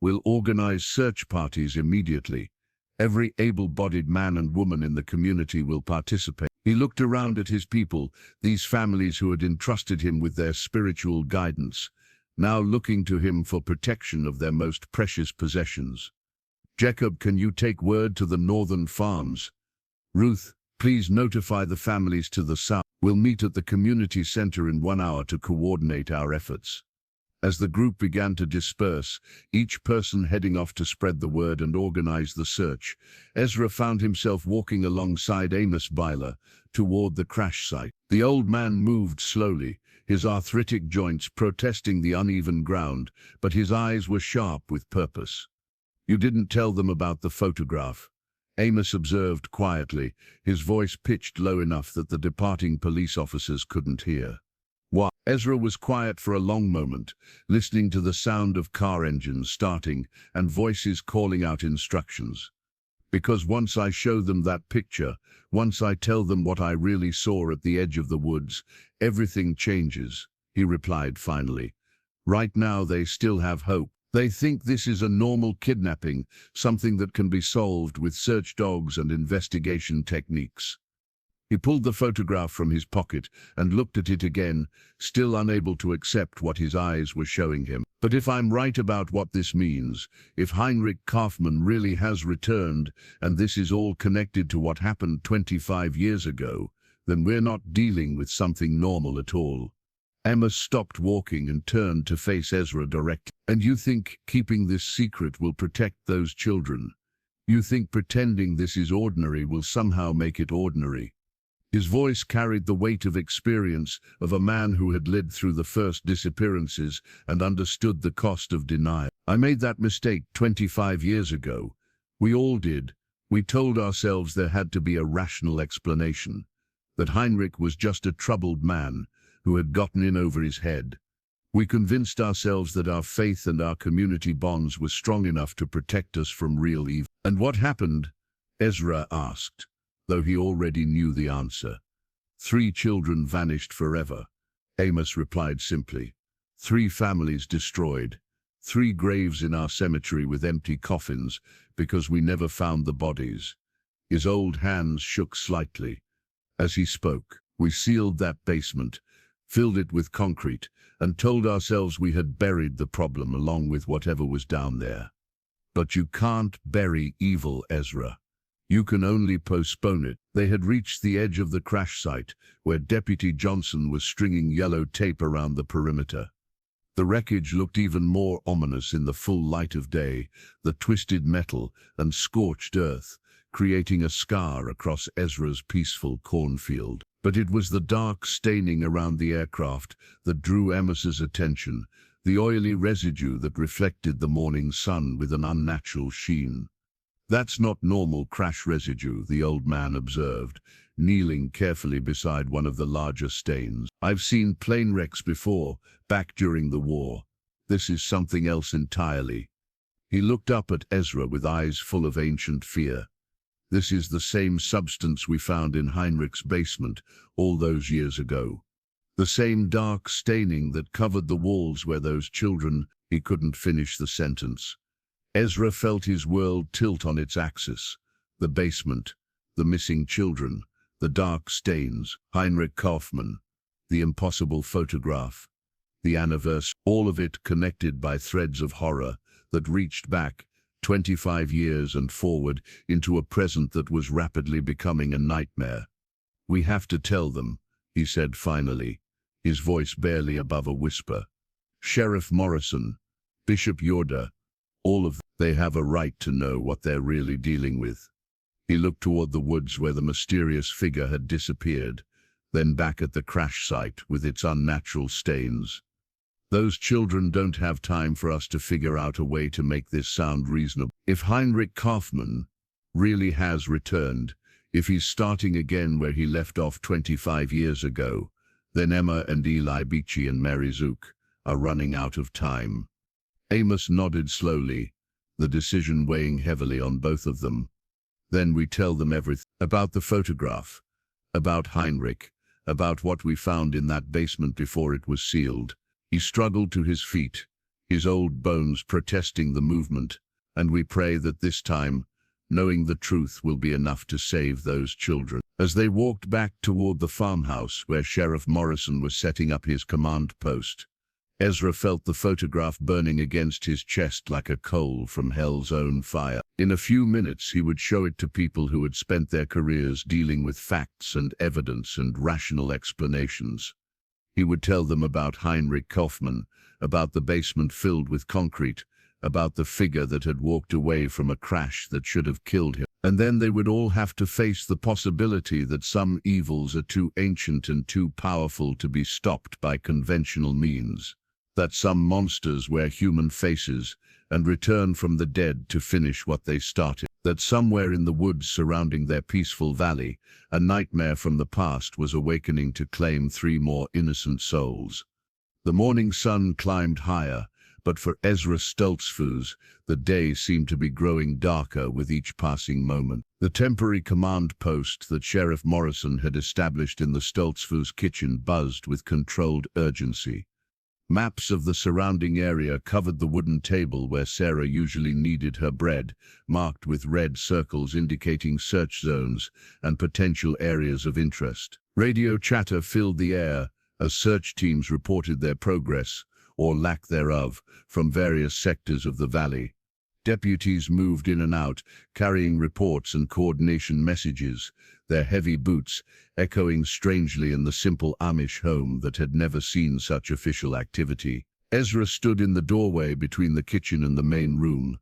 "We'll organize search parties immediately. Every able-bodied man and woman in the community will participate." He looked around at his people, these families who had entrusted him with their spiritual guidance, now looking to him for protection of their most precious possessions. "Jacob, can you take word to the northern farms? Ruth, please notify the families to the south. We'll meet at the community center in 1 hour to coordinate our efforts." As the group began to disperse, each person heading off to spread the word and organize the search, Ezra found himself walking alongside Amos Byler toward the crash site. The old man moved slowly, his arthritic joints protesting the uneven ground, but his eyes were sharp with purpose. "You didn't tell them about the photograph," Amos observed quietly, his voice pitched low enough that the departing police officers couldn't hear. Why? Ezra was quiet for a long moment, listening to the sound of car engines starting and voices calling out instructions. Because once I show them that picture, once I tell them what I really saw at the edge of the woods, everything changes, he replied finally. Right now they still have hope. They think this is a normal kidnapping, something that can be solved with search dogs and investigation techniques. He pulled the photograph from his pocket and looked at it again, still unable to accept what his eyes were showing him. But if I'm right about what this means, if Heinrich Kaufmann really has returned, and this is all connected to what happened 25 years ago, then we're not dealing with something normal at all. Emma stopped walking and turned to face Ezra directly. And you think keeping this secret will protect those children? You think pretending this is ordinary will somehow make it ordinary? His voice carried the weight of experience of a man who had lived through the first disappearances and understood the cost of denial. I made that mistake 25 years ago. We all did. We told ourselves there had to be a rational explanation, that Heinrich was just a troubled man who had gotten in over his head. We convinced ourselves that our faith and our community bonds were strong enough to protect us from real evil. And what happened? Ezra asked, though he already knew the answer. 3 children vanished forever. Amos replied simply. 3 families destroyed. 3 graves in our cemetery with empty coffins because we never found the bodies. His old hands shook slightly. As he spoke, we sealed that basement, filled it with concrete, and told ourselves we had buried the problem along with whatever was down there. But you can't bury evil, Ezra. You can only postpone it. They had reached the edge of the crash site, where Deputy Johnson was stringing yellow tape around the perimeter. The wreckage looked even more ominous in the full light of day, the twisted metal and scorched earth, creating a scar across Ezra's peaceful cornfield. But it was the dark staining around the aircraft that drew Amos's attention, the oily residue that reflected the morning sun with an unnatural sheen. That's not normal crash residue, the old man observed, kneeling carefully beside one of the larger stains. I've seen plane wrecks before, back during the war. This is something else entirely. He looked up at Ezra with eyes full of ancient fear. This is the same substance we found in Heinrich's basement all those years ago. The same dark staining that covered the walls where those children... He couldn't finish the sentence. Ezra felt his world tilt on its axis. The basement, the missing children, the dark stains, Heinrich Kaufmann, the impossible photograph, the anniversary, all of it connected by threads of horror that reached back 25 years and forward into a present that was rapidly becoming a nightmare. We have to tell them, he said finally, his voice barely above a whisper. Sheriff Morrison, Bishop Yoder, all of them, they have a right to know what they're really dealing with. He looked toward the woods where the mysterious figure had disappeared, then back at the crash site with its unnatural stains. Those children don't have time for us to figure out a way to make this sound reasonable. If Heinrich Kaufmann really has returned, if he's starting again where he left off 25 years ago, then Emma and Eli Beachy and Mary Zook are running out of time. Amos nodded slowly, the decision weighing heavily on both of them. Then we tell them everything about the photograph, about Heinrich, about what we found in that basement before it was sealed. He struggled to his feet, his old bones protesting the movement, and we pray that this time, knowing the truth will be enough to save those children. As they walked back toward the farmhouse where Sheriff Morrison was setting up his command post, Ezra felt the photograph burning against his chest like a coal from hell's own fire. In a few minutes he would show it to people who had spent their careers dealing with facts and evidence and rational explanations. He would tell them about Heinrich Kaufmann, about the basement filled with concrete, about the figure that had walked away from a crash that should have killed him. And then they would all have to face the possibility that some evils are too ancient and too powerful to be stopped by conventional means. that some monsters wear human faces and return from the dead to finish what they started, that somewhere in the woods surrounding their peaceful valley, a nightmare from the past was awakening to claim 3 more innocent souls. The morning sun climbed higher, but for Ezra Stoltzfus, the day seemed to be growing darker with each passing moment. The temporary command post that Sheriff Morrison had established in the Stoltzfus kitchen buzzed with controlled urgency. Maps of the surrounding area covered the wooden table where Sarah usually kneaded her bread, marked with red circles indicating search zones and potential areas of interest. Radio chatter filled the air as search teams reported their progress, or lack thereof, from various sectors of the valley. Deputies moved in and out, carrying reports and coordination messages, their heavy boots echoing strangely in the simple Amish home that had never seen such official activity. Ezra stood in the doorway between the kitchen and the main room,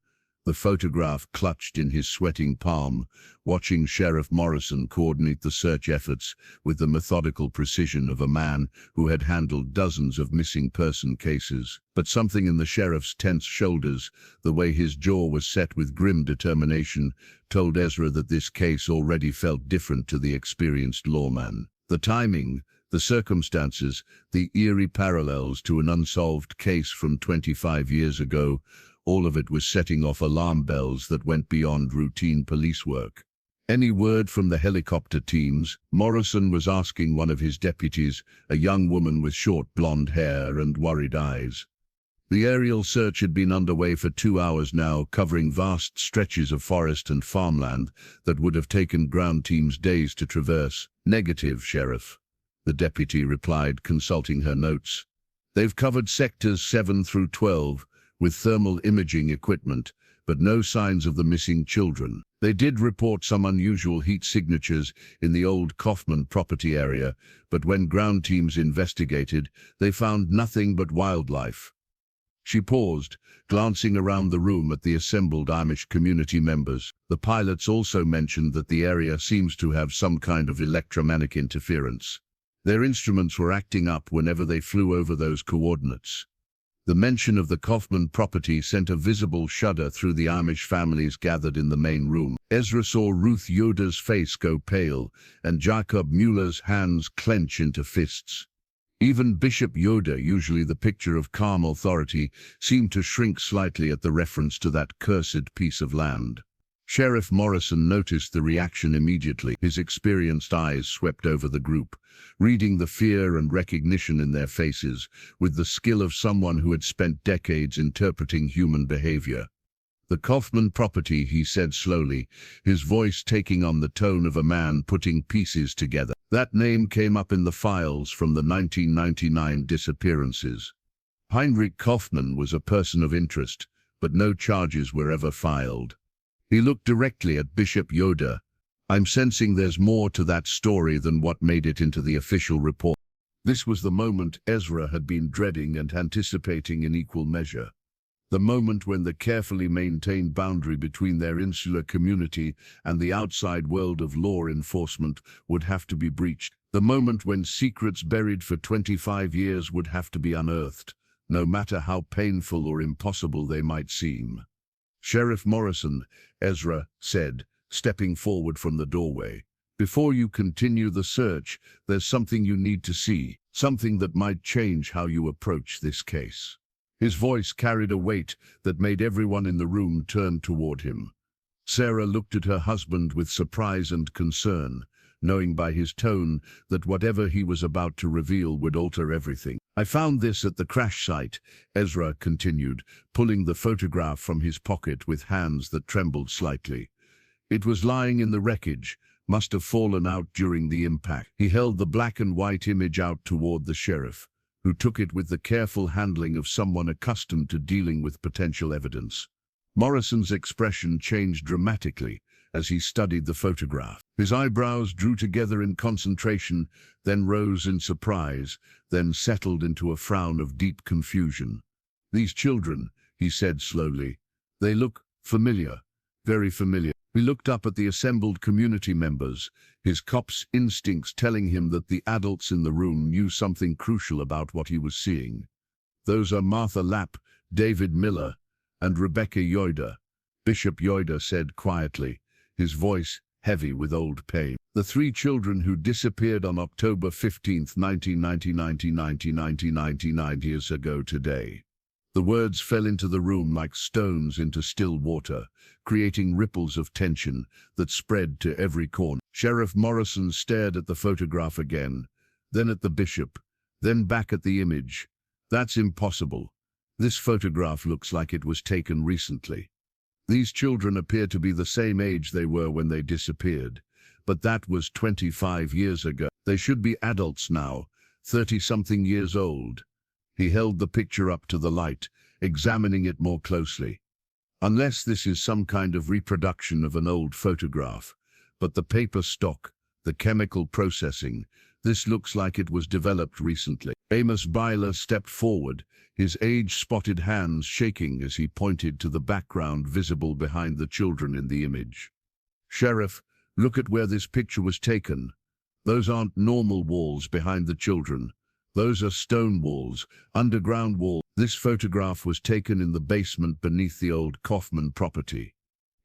the photograph clutched in his sweating palm, watching Sheriff Morrison coordinate the search efforts with the methodical precision of a man who had handled dozens of missing person cases. But something in the sheriff's tense shoulders, the way his jaw was set with grim determination, told Ezra that this case already felt different to the experienced lawman. The timing, the circumstances, the eerie parallels to an unsolved case from 25 years ago, all of it was setting off alarm bells that went beyond routine police work. Any word from the helicopter teams? Morrison was asking one of his deputies, a young woman with short blonde hair and worried eyes. The aerial search had been underway for 2 hours now, covering vast stretches of forest and farmland that would have taken ground teams days to traverse. Negative, Sheriff, the deputy replied, consulting her notes. They've covered sectors 7 through 12, with thermal imaging equipment, but no signs of the missing children. They did report some unusual heat signatures in the old Kaufman property area, but when ground teams investigated, they found nothing but wildlife. She paused, glancing around the room at the assembled Amish community members. The pilots also mentioned that the area seems to have some kind of electromagnetic interference. Their instruments were acting up whenever they flew over those coordinates. The mention of the Kaufman property sent a visible shudder through the Amish families gathered in the main room. Ezra saw Ruth Yoder's face go pale and Jacob Mueller's hands clench into fists. Even Bishop Yoder, usually the picture of calm authority, seemed to shrink slightly at the reference to that cursed piece of land. Sheriff Morrison noticed the reaction immediately. His experienced eyes swept over the group, reading the fear and recognition in their faces with the skill of someone who had spent decades interpreting human behavior. The Kaufman property, he said slowly, his voice taking on the tone of a man putting pieces together. That name came up in the files from the 1999 disappearances. Heinrich Kaufman was a person of interest, but no charges were ever filed. He looked directly at Bishop Yoder. I'm sensing there's more to that story than what made it into the official report. This was the moment Ezra had been dreading and anticipating in equal measure. The moment when the carefully maintained boundary between their insular community and the outside world of law enforcement would have to be breached. The moment when secrets buried for 25 years would have to be unearthed, no matter how painful or impossible they might seem. Sheriff Morrison, Ezra said, stepping forward from the doorway. Before you continue the search, there's something you need to see, something that might change how you approach this case. His voice carried a weight that made everyone in the room turn toward him. Sarah looked at her husband with surprise and concern, knowing by his tone that whatever he was about to reveal would alter everything. I found this at the crash site, Ezra continued, pulling the photograph from his pocket with hands that trembled slightly. It was lying in the wreckage, must have fallen out during the impact. He held the black and white image out toward the sheriff, who took it with the careful handling of someone accustomed to dealing with potential evidence. Morrison's expression changed dramatically as he studied the photograph. His eyebrows drew together in concentration, then rose in surprise, then settled into a frown of deep confusion. These children, he said slowly, they look familiar, very familiar. He looked up at the assembled community members, his cop's instincts telling him that the adults in the room knew something crucial about what he was seeing. Those are Martha Lapp, David Miller, and Rebecca Yoder, Bishop Yoder said quietly, his voice heavy with old pain. The three children who disappeared on October 15, 1999 years ago today. The words fell into the room like stones into still water, creating ripples of tension that spread to every corner. Sheriff Morrison stared at the photograph again, then at the bishop, then back at the image. That's impossible. This photograph looks like it was taken recently. These children appear to be the same age they were when they disappeared, but that was 25 years ago. They should be adults now, 30-something years old. He held the picture up to the light, examining it more closely. Unless this is some kind of reproduction of an old photograph, but the paper stock, the chemical processing, this looks like it was developed recently. Amos Byler stepped forward, his age-spotted hands shaking as he pointed to the background visible behind the children in the image. "Sheriff, look at where this picture was taken. Those aren't normal walls behind the children. Those are stone walls, underground walls. This photograph was taken in the basement beneath the old Kaufman property."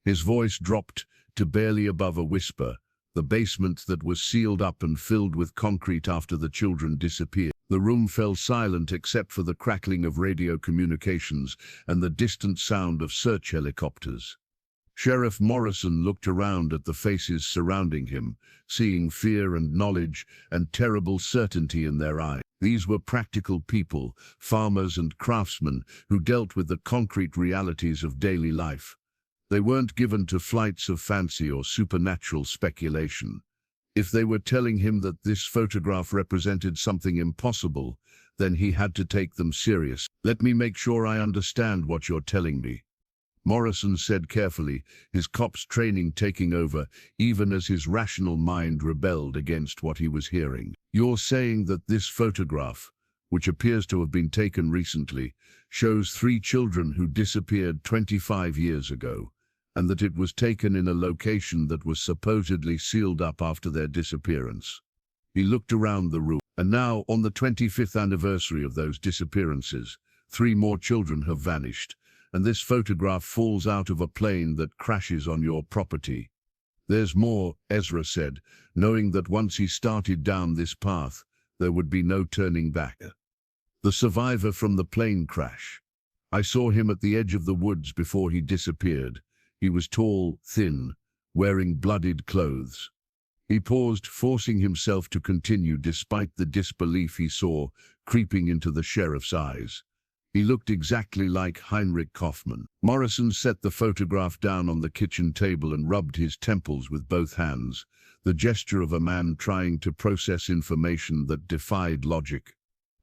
His voice dropped to barely above a whisper, the basement that was sealed up and filled with concrete after the children disappeared. The room fell silent except for the crackling of radio communications and the distant sound of search helicopters. Sheriff Morrison looked around at the faces surrounding him, seeing fear and knowledge and terrible certainty in their eyes. These were practical people, farmers and craftsmen, who dealt with the concrete realities of daily life. They weren't given to flights of fancy or supernatural speculation. If they were telling him that this photograph represented something impossible, then he had to take them serious. "Let me make sure I understand what you're telling me," Morrison said carefully, his cop's training taking over, even as his rational mind rebelled against what he was hearing. "You're saying that this photograph, which appears to have been taken recently, shows three children who disappeared 25 years ago, and that it was taken in a location that was supposedly sealed up after their disappearance." He looked around the room. "And now, on the 25th anniversary of those disappearances, 3 more children have vanished, and this photograph falls out of a plane that crashes on your property." "There's more," Ezra said, knowing that once he started down this path, there would be no turning back. "The survivor from the plane crash. I saw him at the edge of the woods before he disappeared. He was tall, thin, wearing bloodied clothes." He paused, forcing himself to continue despite the disbelief he saw creeping into the sheriff's eyes. He looked exactly like Heinrich Kaufmann. Morrison set the photograph down on the kitchen table and rubbed his temples with both hands, the gesture of a man trying to process information that defied logic.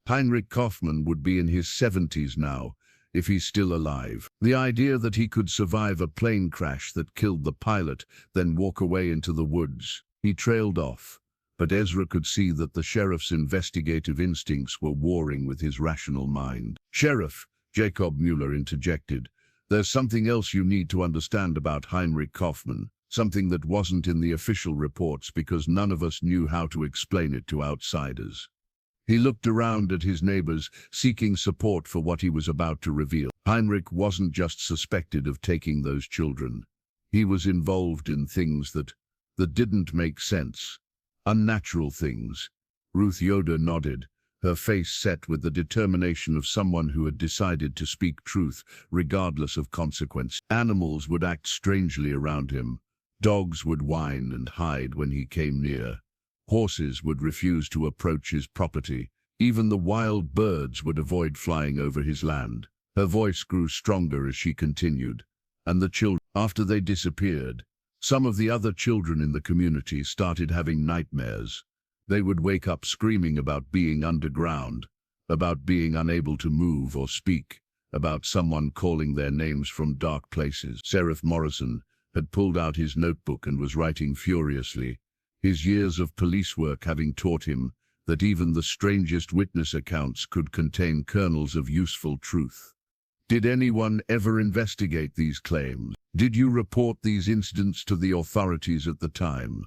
Heinrich Kaufmann would be in his 70s now, if he's still alive. The idea that he could survive a plane crash that killed the pilot, then walk away into the woods. He trailed off, but Ezra could see that the sheriff's investigative instincts were warring with his rational mind. "Sheriff," Jacob Mueller interjected, "there's something else you need to understand about Heinrich Kaufmann, something that wasn't in the official reports because none of us knew how to explain it to outsiders." He looked around at his neighbors, seeking support for what he was about to reveal. Heinrich wasn't just suspected of taking those children. He was involved in things that didn't make sense. Unnatural things. Ruth Yoder nodded, her face set with the determination of someone who had decided to speak truth, regardless of consequence. Animals would act strangely around him. Dogs would whine and hide when he came near. Horses would refuse to approach his property. Even the wild birds would avoid flying over his land. Her voice grew stronger as she continued. "And the children, after they disappeared, some of the other children in the community started having nightmares. They would wake up screaming about being underground, about being unable to move or speak, about someone calling their names from dark places." Sheriff Morrison had pulled out his notebook and was writing furiously, his years of police work having taught him that even the strangest witness accounts could contain kernels of useful truth. "Did anyone ever investigate these claims? Did you report these incidents to the authorities at the time?"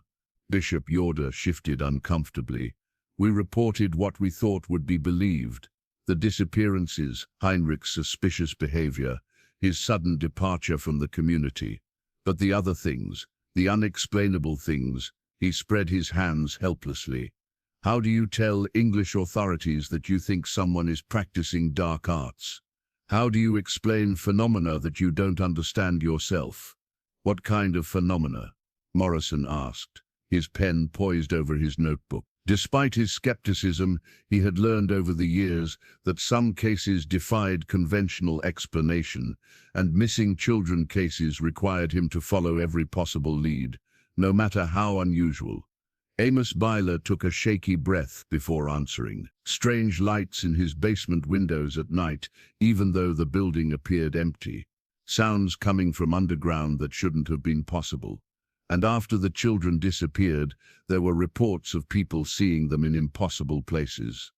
Bishop Yoder shifted uncomfortably. "We reported what we thought would be believed. The disappearances, Heinrich's suspicious behavior, his sudden departure from the community. But the other things, the unexplainable things, he spread his hands helplessly. How do you tell English authorities that you think someone is practicing dark arts? How do you explain phenomena that you don't understand yourself? What kind of phenomena? Morrison asked, his pen poised over his notebook. Despite his skepticism, he had learned over the years that some cases defied conventional explanation, and missing children cases required him to follow every possible lead, no matter how unusual. Amos Byler took a shaky breath before answering. Strange lights in his basement windows at night, even though the building appeared empty. Sounds coming from underground that shouldn't have been possible. And after the children disappeared, there were reports of people seeing them in impossible places.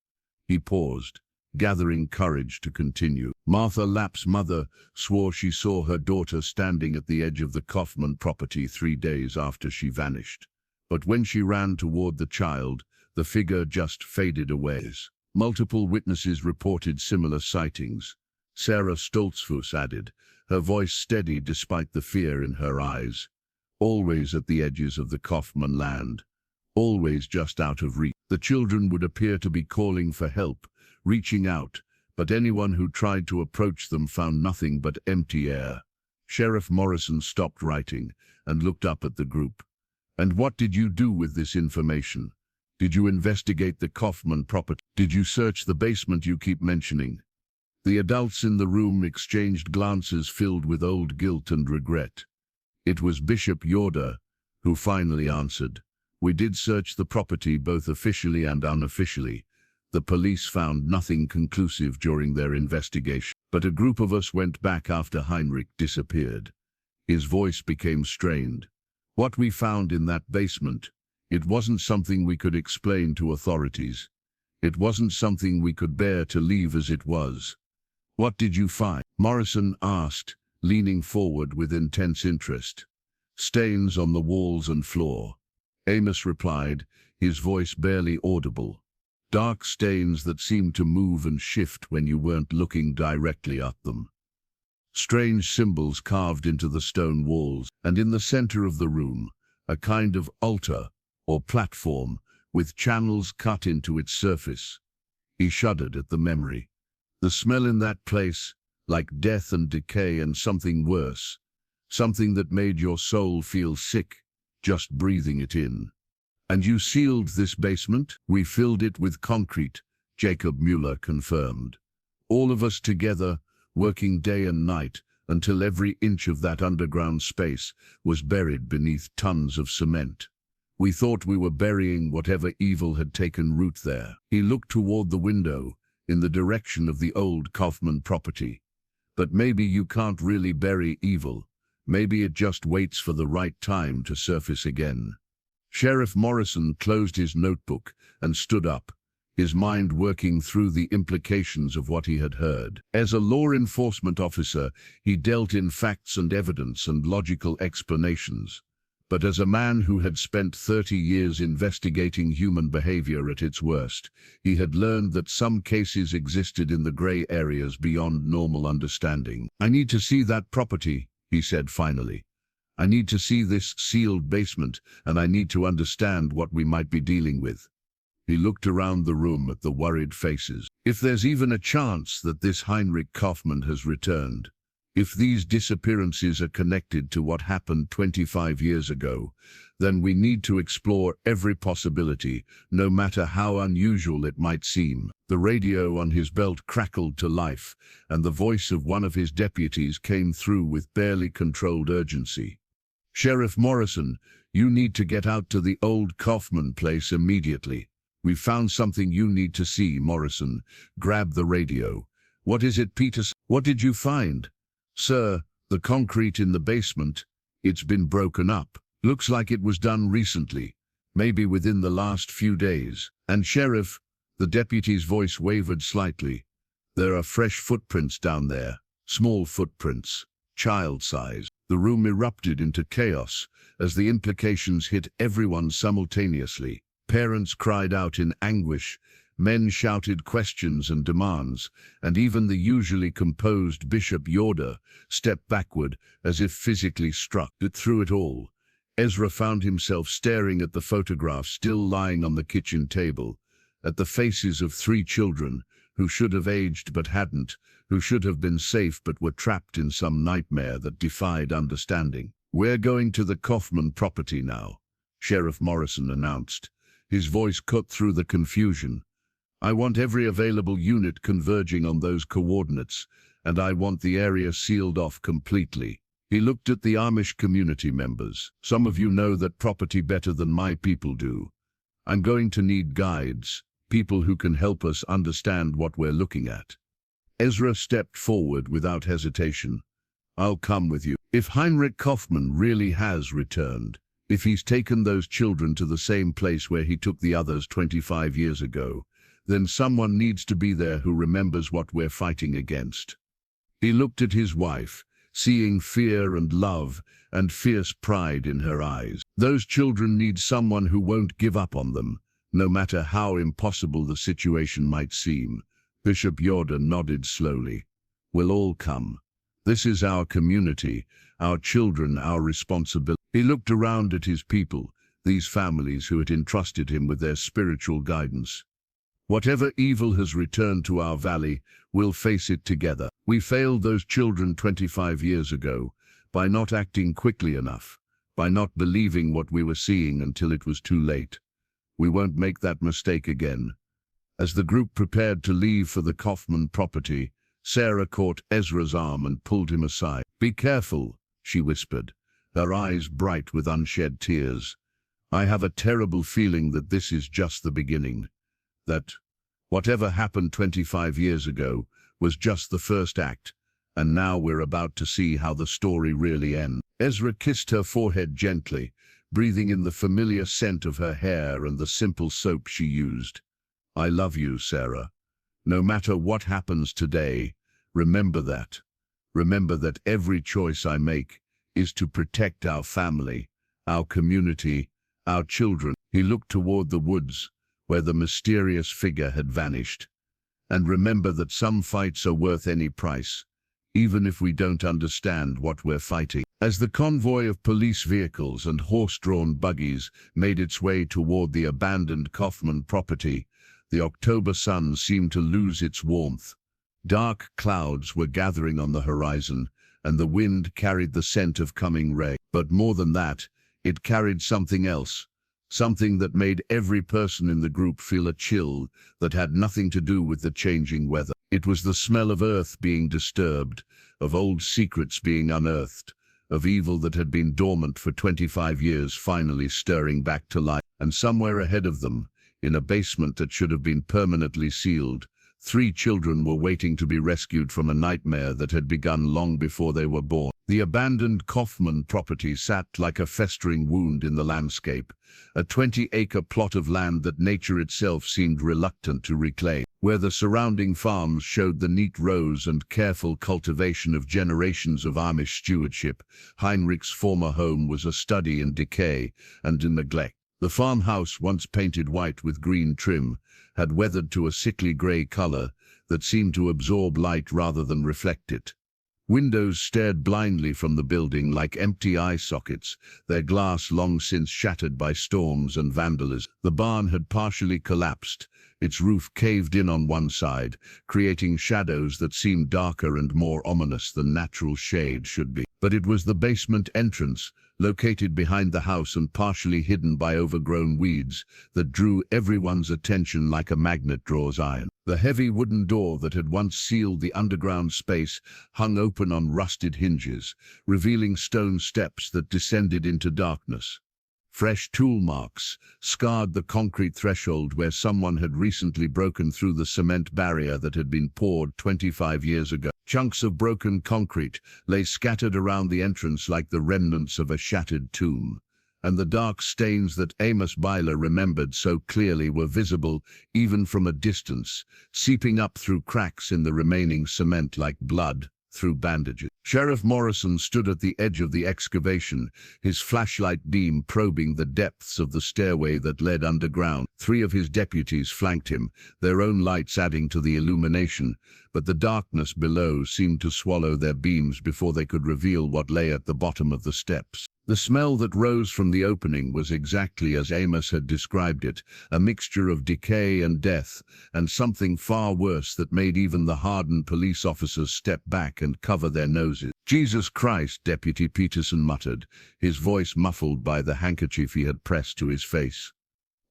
He paused, gathering courage to continue. Martha Lapp's mother swore she saw her daughter standing at the edge of the Kaufman property 3 days after she vanished. But when she ran toward the child, the figure just faded away. Multiple witnesses reported similar sightings. Sarah Stoltzfus added, her voice steady despite the fear in her eyes. Always at the edges of the Kaufman land, always just out of reach. The children would appear to be calling for help, reaching out, but anyone who tried to approach them found nothing but empty air. Sheriff Morrison stopped writing and looked up at the group. And what did you do with this information? Did you investigate the Kaufman property? Did you search the basement you keep mentioning? The adults in the room exchanged glances filled with old guilt and regret. It was Bishop Yoder who finally answered. We did search the property both officially and unofficially. The police found nothing conclusive during their investigation. But a group of us went back after Heinrich disappeared. His voice became strained. What we found in that basement, it wasn't something we could explain to authorities. It wasn't something we could bear to leave as it was. What did you find? Morrison asked, leaning forward with intense interest. Stains on the walls and floor. Amos replied, his voice barely audible. Dark stains that seemed to move and shift when you weren't looking directly at them. Strange symbols carved into the stone walls, and in the center of the room, a kind of altar or platform with channels cut into its surface. He shuddered at the memory. The smell in that place, like death and decay and something worse, something that made your soul feel sick, just breathing it in. And you sealed this basement? We filled it with concrete, Jacob Mueller confirmed. All of us together, working day and night, until every inch of that underground space was buried beneath tons of cement. We thought we were burying whatever evil had taken root there. He looked toward the window, in the direction of the old Kaufman property. But maybe you can't really bury evil. Maybe it just waits for the right time to surface again. Sheriff Morrison closed his notebook and stood up, his mind working through the implications of what he had heard. As a law enforcement officer, he dealt in facts and evidence and logical explanations. But as a man who had spent 30 years investigating human behavior at its worst, he had learned that some cases existed in the gray areas beyond normal understanding. I need to see that property, he said finally. I need to see this sealed basement, and I need to understand what we might be dealing with. He looked around the room at the worried faces. If there's even a chance that this Heinrich Kaufman has returned, if these disappearances are connected to what happened 25 years ago, then we need to explore every possibility, no matter how unusual it might seem. The radio on his belt crackled to life, and the voice of one of his deputies came through with barely controlled urgency. Sheriff Morrison, you need to get out to the old Kaufman place immediately. We've found something you need to see, Morrison. Grab the radio. What is it, Peterson? What did you find? Sir, the concrete in the basement. It's been broken up. Looks like it was done recently, maybe within the last few days. And Sheriff, the deputy's voice wavered slightly. There are fresh footprints down there. Small footprints, child-size. The room erupted into chaos as the implications hit everyone simultaneously. Parents cried out in anguish, Men shouted questions and demands, and even the usually composed Bishop Yoder stepped backward as if physically struck. Through it all, Ezra found himself staring at the photograph still lying on the kitchen table, at the faces of 3 children who should have aged but hadn't, who should have been safe but were trapped in some nightmare that defied understanding. "We're going to the Kaufman property now," Sheriff Morrison announced, his voice cut through the confusion. "I want every available unit converging on those coordinates, and I want the area sealed off completely." He looked at the Amish community members. "Some of you know that property better than my people do. I'm going to need guides, people who can help us understand what we're looking at." Ezra stepped forward without hesitation. "I'll come with you. If Heinrich Kaufman really has returned, if he's taken those children to the same place where he took the others 25 years ago, then someone needs to be there who remembers what we're fighting against." He looked at his wife, seeing fear and love and fierce pride in her eyes. "Those children need someone who won't give up on them, no matter how impossible the situation might seem." Bishop Yoder nodded slowly. "We'll all come. This is our community, our children, our responsibility." He looked around at his people, these families who had entrusted him with their spiritual guidance. "Whatever evil has returned to our valley, we'll face it together. We failed those children 25 years ago by not acting quickly enough, by not believing what we were seeing until it was too late. We won't make that mistake again." As the group prepared to leave for the Kaufman property, Sarah caught Ezra's arm and pulled him aside. "Be careful," she whispered, her eyes bright with unshed tears. "I have a terrible feeling that this is just the beginning. That whatever happened 25 years ago was just the first act, and now we're about to see how the story really ends." Ezra kissed her forehead gently, breathing in the familiar scent of her hair and the simple soap she used. "I love you, Sarah. No matter what happens today, remember that. Remember that every choice I make is to protect our family, our community, our children." He looked toward the woods, where the mysterious figure had vanished. "And remember that some fights are worth any price, even if we don't understand what we're fighting." As the convoy of police vehicles and horse-drawn buggies made its way toward the abandoned Kaufman property, the October sun seemed to lose its warmth. Dark clouds were gathering on the horizon, and the wind carried the scent of coming rain. But more than that, it carried something else, something that made every person in the group feel a chill that had nothing to do with the changing weather. It was the smell of earth being disturbed, of old secrets being unearthed, of evil that had been dormant for 25 years finally stirring back to life. And somewhere ahead of them, in a basement that should have been permanently sealed, 3 children were waiting to be rescued from a nightmare that had begun long before they were born. The abandoned Kaufman property sat like a festering wound in the landscape, a 20-acre plot of land that nature itself seemed reluctant to reclaim. Where the surrounding farms showed the neat rows and careful cultivation of generations of Amish stewardship, Heinrich's former home was a study in decay and in neglect. The farmhouse, once painted white with green trim, had weathered to a sickly grey color that seemed to absorb light rather than reflect it. Windows stared blindly from the building like empty eye sockets, their glass long since shattered by storms and vandalism. The barn had partially collapsed, its roof caved in on one side, creating shadows that seemed darker and more ominous than natural shade should be. But it was the basement entrance, located behind the house and partially hidden by overgrown weeds, that drew everyone's attention like a magnet draws iron. The heavy wooden door that had once sealed the underground space hung open on rusted hinges, revealing stone steps that descended into darkness. Fresh tool marks scarred the concrete threshold where someone had recently broken through the cement barrier that had been poured 25 years ago. Chunks of broken concrete lay scattered around the entrance like the remnants of a shattered tomb, and the dark stains that Amos Byler remembered so clearly were visible even from a distance, seeping up through cracks in the remaining cement like blood. through bandages. Sheriff Morrison stood at the edge of the excavation, his flashlight beam probing the depths of the stairway that led underground. 3 of his deputies flanked him, their own lights adding to the illumination, but the darkness below seemed to swallow their beams before they could reveal what lay at the bottom of the steps. The smell that rose from the opening was exactly as Amos had described it, a mixture of decay and death, and something far worse that made even the hardened police officers step back and cover their noses. "Jesus Christ," Deputy Peterson muttered, his voice muffled by the handkerchief he had pressed to his face.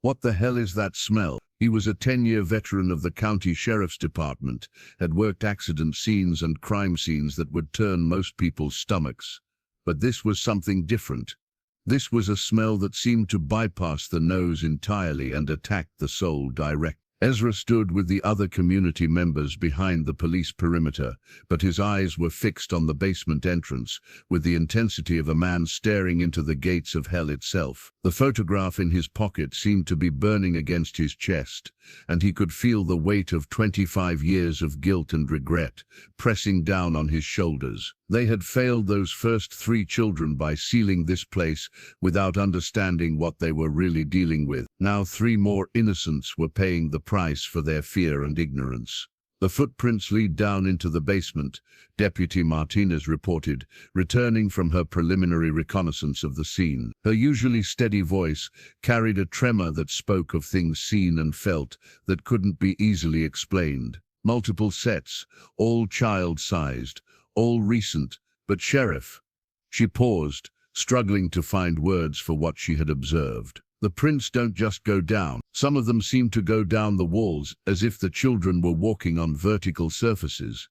"What the hell is that smell?" He was a 10-year veteran of the county sheriff's department, had worked accident scenes and crime scenes that would turn most people's stomachs. But this was something different. This was a smell that seemed to bypass the nose entirely and attack the soul direct. Ezra stood with the other community members behind the police perimeter, but his eyes were fixed on the basement entrance, with the intensity of a man staring into the gates of hell itself. The photograph in his pocket seemed to be burning against his chest, and he could feel the weight of 25 years of guilt and regret pressing down on his shoulders. They had failed those first 3 children by sealing this place without understanding what they were really dealing with. Now 3 more innocents were paying the price for their fear and ignorance. The footprints lead down into the basement, Deputy Martinez reported, returning from her preliminary reconnaissance of the scene. Her usually steady voice carried a tremor that spoke of things seen and felt that couldn't be easily explained. Multiple sets, all child-sized, all recent, but Sheriff. She paused, struggling to find words for what she had observed. The prints don't just go down. Some of them seem to go down the walls, as if the children were walking on vertical surfaces.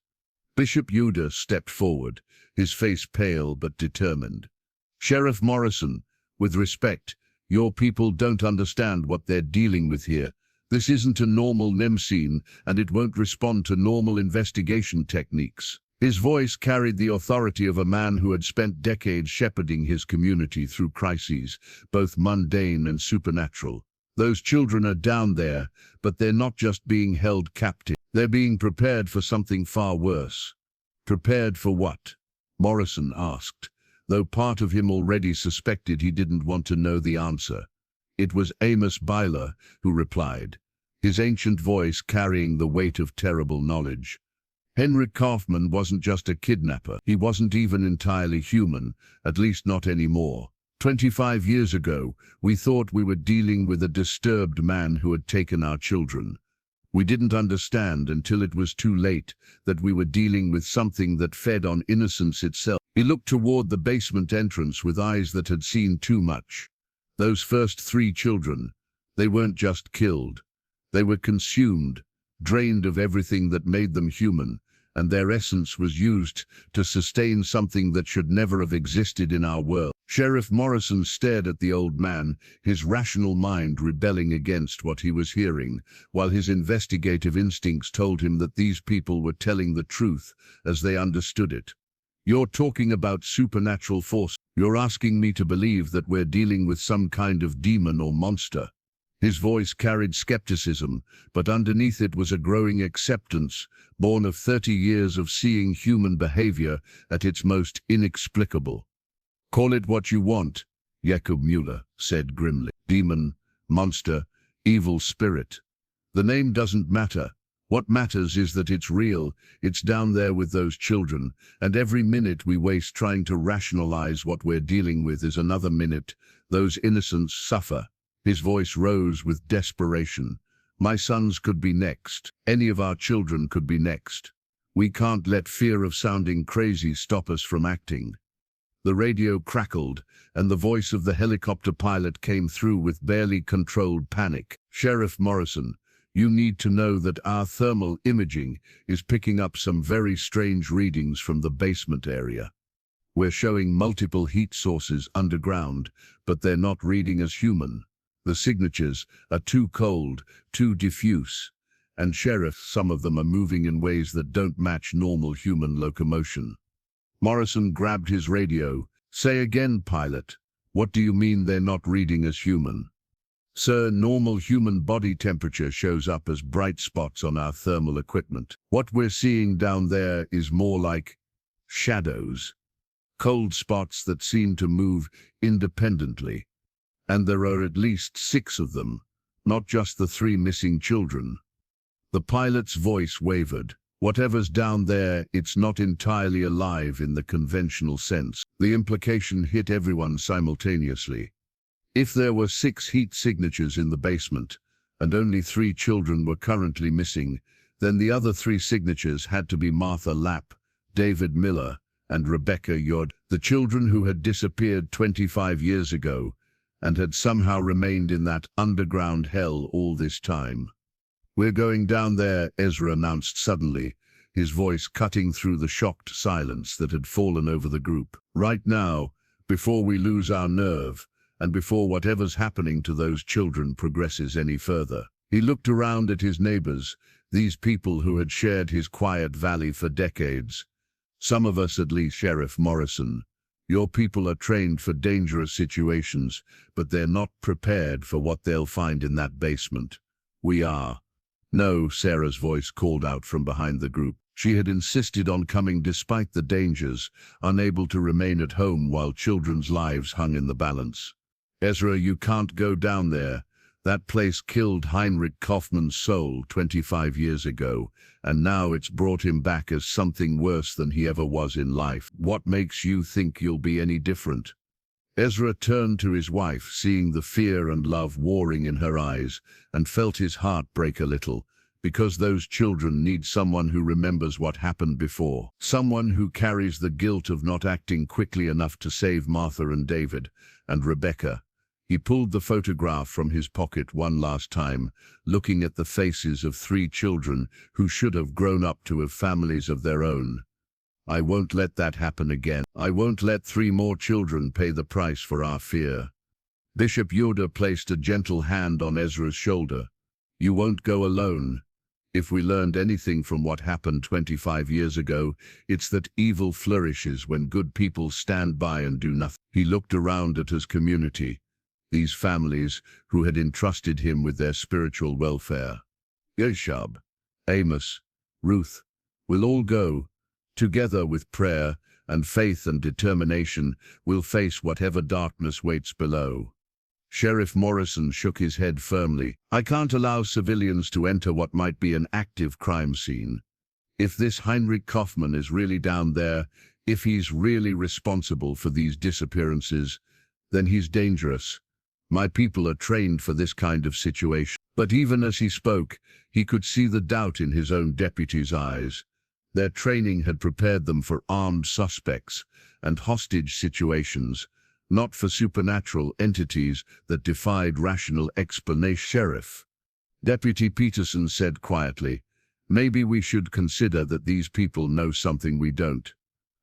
Bishop Yoder stepped forward, his face pale but determined. "Sheriff Morrison, with respect, your people don't understand what they're dealing with here. This isn't a normal NEM scene, and it won't respond to normal investigation techniques." His voice carried the authority of a man who had spent decades shepherding his community through crises, both mundane and supernatural. "Those children are down there, but they're not just being held captive. They're being prepared for something far worse." "Prepared for what?" Morrison asked, though part of him already suspected he didn't want to know the answer. It was Amos Byler who replied, his ancient voice carrying the weight of terrible knowledge. "Henrik Kaufman wasn't just a kidnapper. He wasn't even entirely human, at least not anymore. 25 years ago, we thought we were dealing with a disturbed man who had taken our children. We didn't understand until it was too late that we were dealing with something that fed on innocence itself." He looked toward the basement entrance with eyes that had seen too much. Those first 3 children, they weren't just killed. They were consumed, drained of everything that made them human, and their essence was used to sustain something that should never have existed in our world. Sheriff Morrison stared at the old man, his rational mind rebelling against what he was hearing, while his investigative instincts told him that these people were telling the truth as they understood it. "You're talking about supernatural force. You're asking me to believe that we're dealing with some kind of demon or monster." His voice carried skepticism, but underneath it was a growing acceptance, born of 30 years of seeing human behavior at its most inexplicable. "Call it what you want," Jakob Mueller said grimly. "Demon, monster, evil spirit. The name doesn't matter. What matters is that it's real, it's down there with those children, and every minute we waste trying to rationalize what we're dealing with is another minute those innocents suffer." His voice rose with desperation. "My sons could be next. Any of our children could be next. We can't let fear of sounding crazy stop us from acting." The radio crackled, and the voice of the helicopter pilot came through with barely controlled panic. "Sheriff Morrison, you need to know that our thermal imaging is picking up some very strange readings from the basement area. We're showing multiple heat sources underground, but they're not reading as human. The signatures are too cold, too diffuse, and Sheriff, some of them are moving in ways that don't match normal human locomotion." Morrison grabbed his radio. "Say again, pilot. What do you mean they're not reading as human?" "Sir, normal human body temperature shows up as bright spots on our thermal equipment. What we're seeing down there is more like shadows, cold spots that seem to move independently. And there are at least 6 of them, not just the 3 missing children. The pilot's voice wavered. Whatever's down there, it's not entirely alive in the conventional sense. The implication hit everyone simultaneously. If there were 6 heat signatures in the basement, and only 3 children were currently missing, then the other 3 signatures had to be Martha Lapp, David Miller, and Rebecca Yod, the children who had disappeared 25 years ago and had somehow remained in that underground hell all this time. "We're going down there," Ezra announced suddenly, his voice cutting through the shocked silence that had fallen over the group. "Right now, before we lose our nerve, and before whatever's happening to those children progresses any further." He looked around at his neighbors, these people who had shared his quiet valley for decades. "Some of us at least, Sheriff Morrison. Your people are trained for dangerous situations, but they're not prepared for what they'll find in that basement. We are." "No," Sarah's voice called out from behind the group. She had insisted on coming despite the dangers, unable to remain at home while children's lives hung in the balance. "Ezra, you can't go down there. That place killed Heinrich Kaufmann's soul 25 years ago, and now it's brought him back as something worse than he ever was in life. What makes you think you'll be any different?" Ezra turned to his wife, seeing the fear and love warring in her eyes, and felt his heart break a little, because those children need someone who remembers what happened before, someone who carries the guilt of not acting quickly enough to save Martha and David, and Rebecca. He pulled the photograph from his pocket one last time, looking at the faces of 3 children who should have grown up to have families of their own. "I won't let that happen again. I won't let 3 more children pay the price for our fear." Bishop Yoda placed a gentle hand on Ezra's shoulder. "You won't go alone. If we learned anything from what happened 25 years ago, it's that evil flourishes when good people stand by and do nothing." He looked around at his community, these families who had entrusted him with their spiritual welfare. "Yeshab, Amos, Ruth, we'll all go. Together with prayer and faith and determination, we'll face whatever darkness waits below." Sheriff Morrison shook his head firmly. "I can't allow civilians to enter what might be an active crime scene. If this Heinrich Kaufmann is really down there, if he's really responsible for these disappearances, then he's dangerous. My people are trained for this kind of situation." But even as he spoke, he could see the doubt in his own deputy's eyes. Their training had prepared them for armed suspects and hostage situations, not for supernatural entities that defied rational explanation. "Sheriff," Deputy Peterson said quietly, "maybe we should consider that these people know something we don't.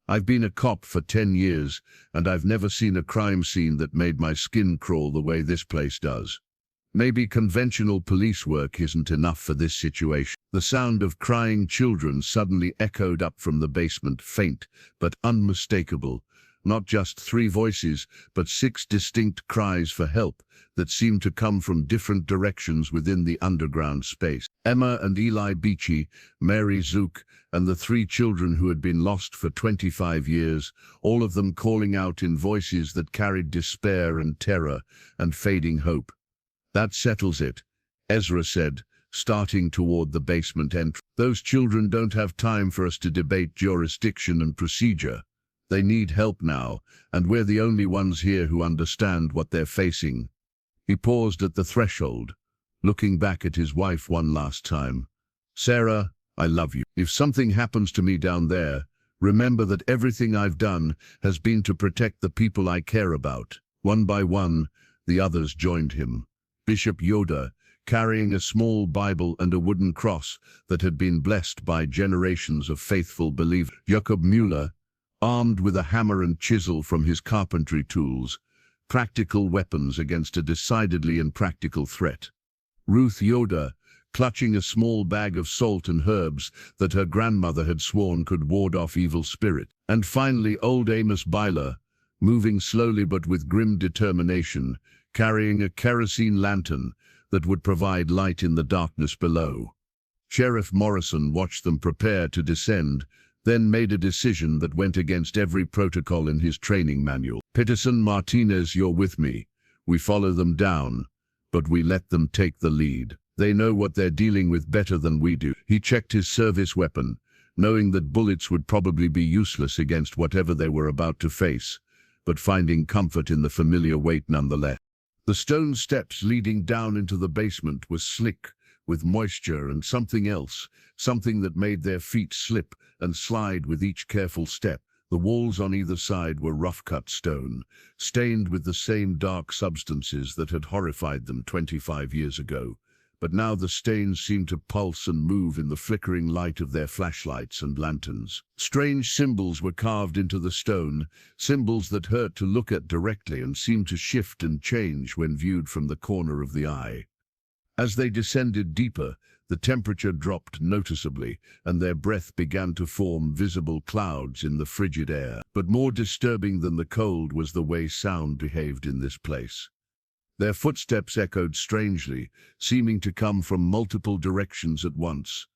I've been a cop for 10 years, and I've never seen a crime scene that made my skin crawl the way this place does. Maybe conventional police work isn't enough for this situation." The sound of crying children suddenly echoed up from the basement, faint but unmistakable. Not just 3 voices, but 6 distinct cries for help that seemed to come from different directions within the underground space. Emma and Eli Beachy, Mary Zook, and the 3 children who had been lost for 25 years, all of them calling out in voices that carried despair and terror and fading hope. "That settles it," Ezra said, starting toward the basement entrance. "Those children don't have time for us to debate jurisdiction and procedure. They need help now, and we're the only ones here who understand what they're facing." He paused at the threshold, looking back at his wife one last time. "Sarah, I love you. If something happens to me down there, remember that everything I've done has been to protect the people I care about." One by one, the others joined him. Bishop Yoda, carrying a small Bible and a wooden cross that had been blessed by generations of faithful believers. Jacob Mueller, armed with a hammer and chisel from his carpentry tools, practical weapons against a decidedly impractical threat. Ruth Yoda, clutching a small bag of salt and herbs that her grandmother had sworn could ward off evil spirit. And finally old Amos Byler, moving slowly but with grim determination, carrying a kerosene lantern that would provide light in the darkness below. Sheriff Morrison watched them prepare to descend, then made a decision that went against every protocol in his training manual. Peterson, Martinez, you're with me. We follow them down, but we let them take the lead. They know what they're dealing with better than we do. He checked his service weapon, knowing that bullets would probably be useless against whatever they were about to face, but finding comfort in the familiar weight nonetheless. The stone steps leading down into the basement were slick with moisture and something else, something that made their feet slip and slide with each careful step. The walls on either side were rough-cut stone, stained with the same dark substances that had horrified them 25 years ago. But now the stains seemed to pulse and move in the flickering light of their flashlights and lanterns. Strange symbols were carved into the stone, symbols that hurt to look at directly and seemed to shift and change when viewed from the corner of the eye. As they descended deeper, the temperature dropped noticeably, and their breath began to form visible clouds in the frigid air. But more disturbing than the cold was the way sound behaved in this place. Their footsteps echoed strangely, seeming to come from multiple directions at once.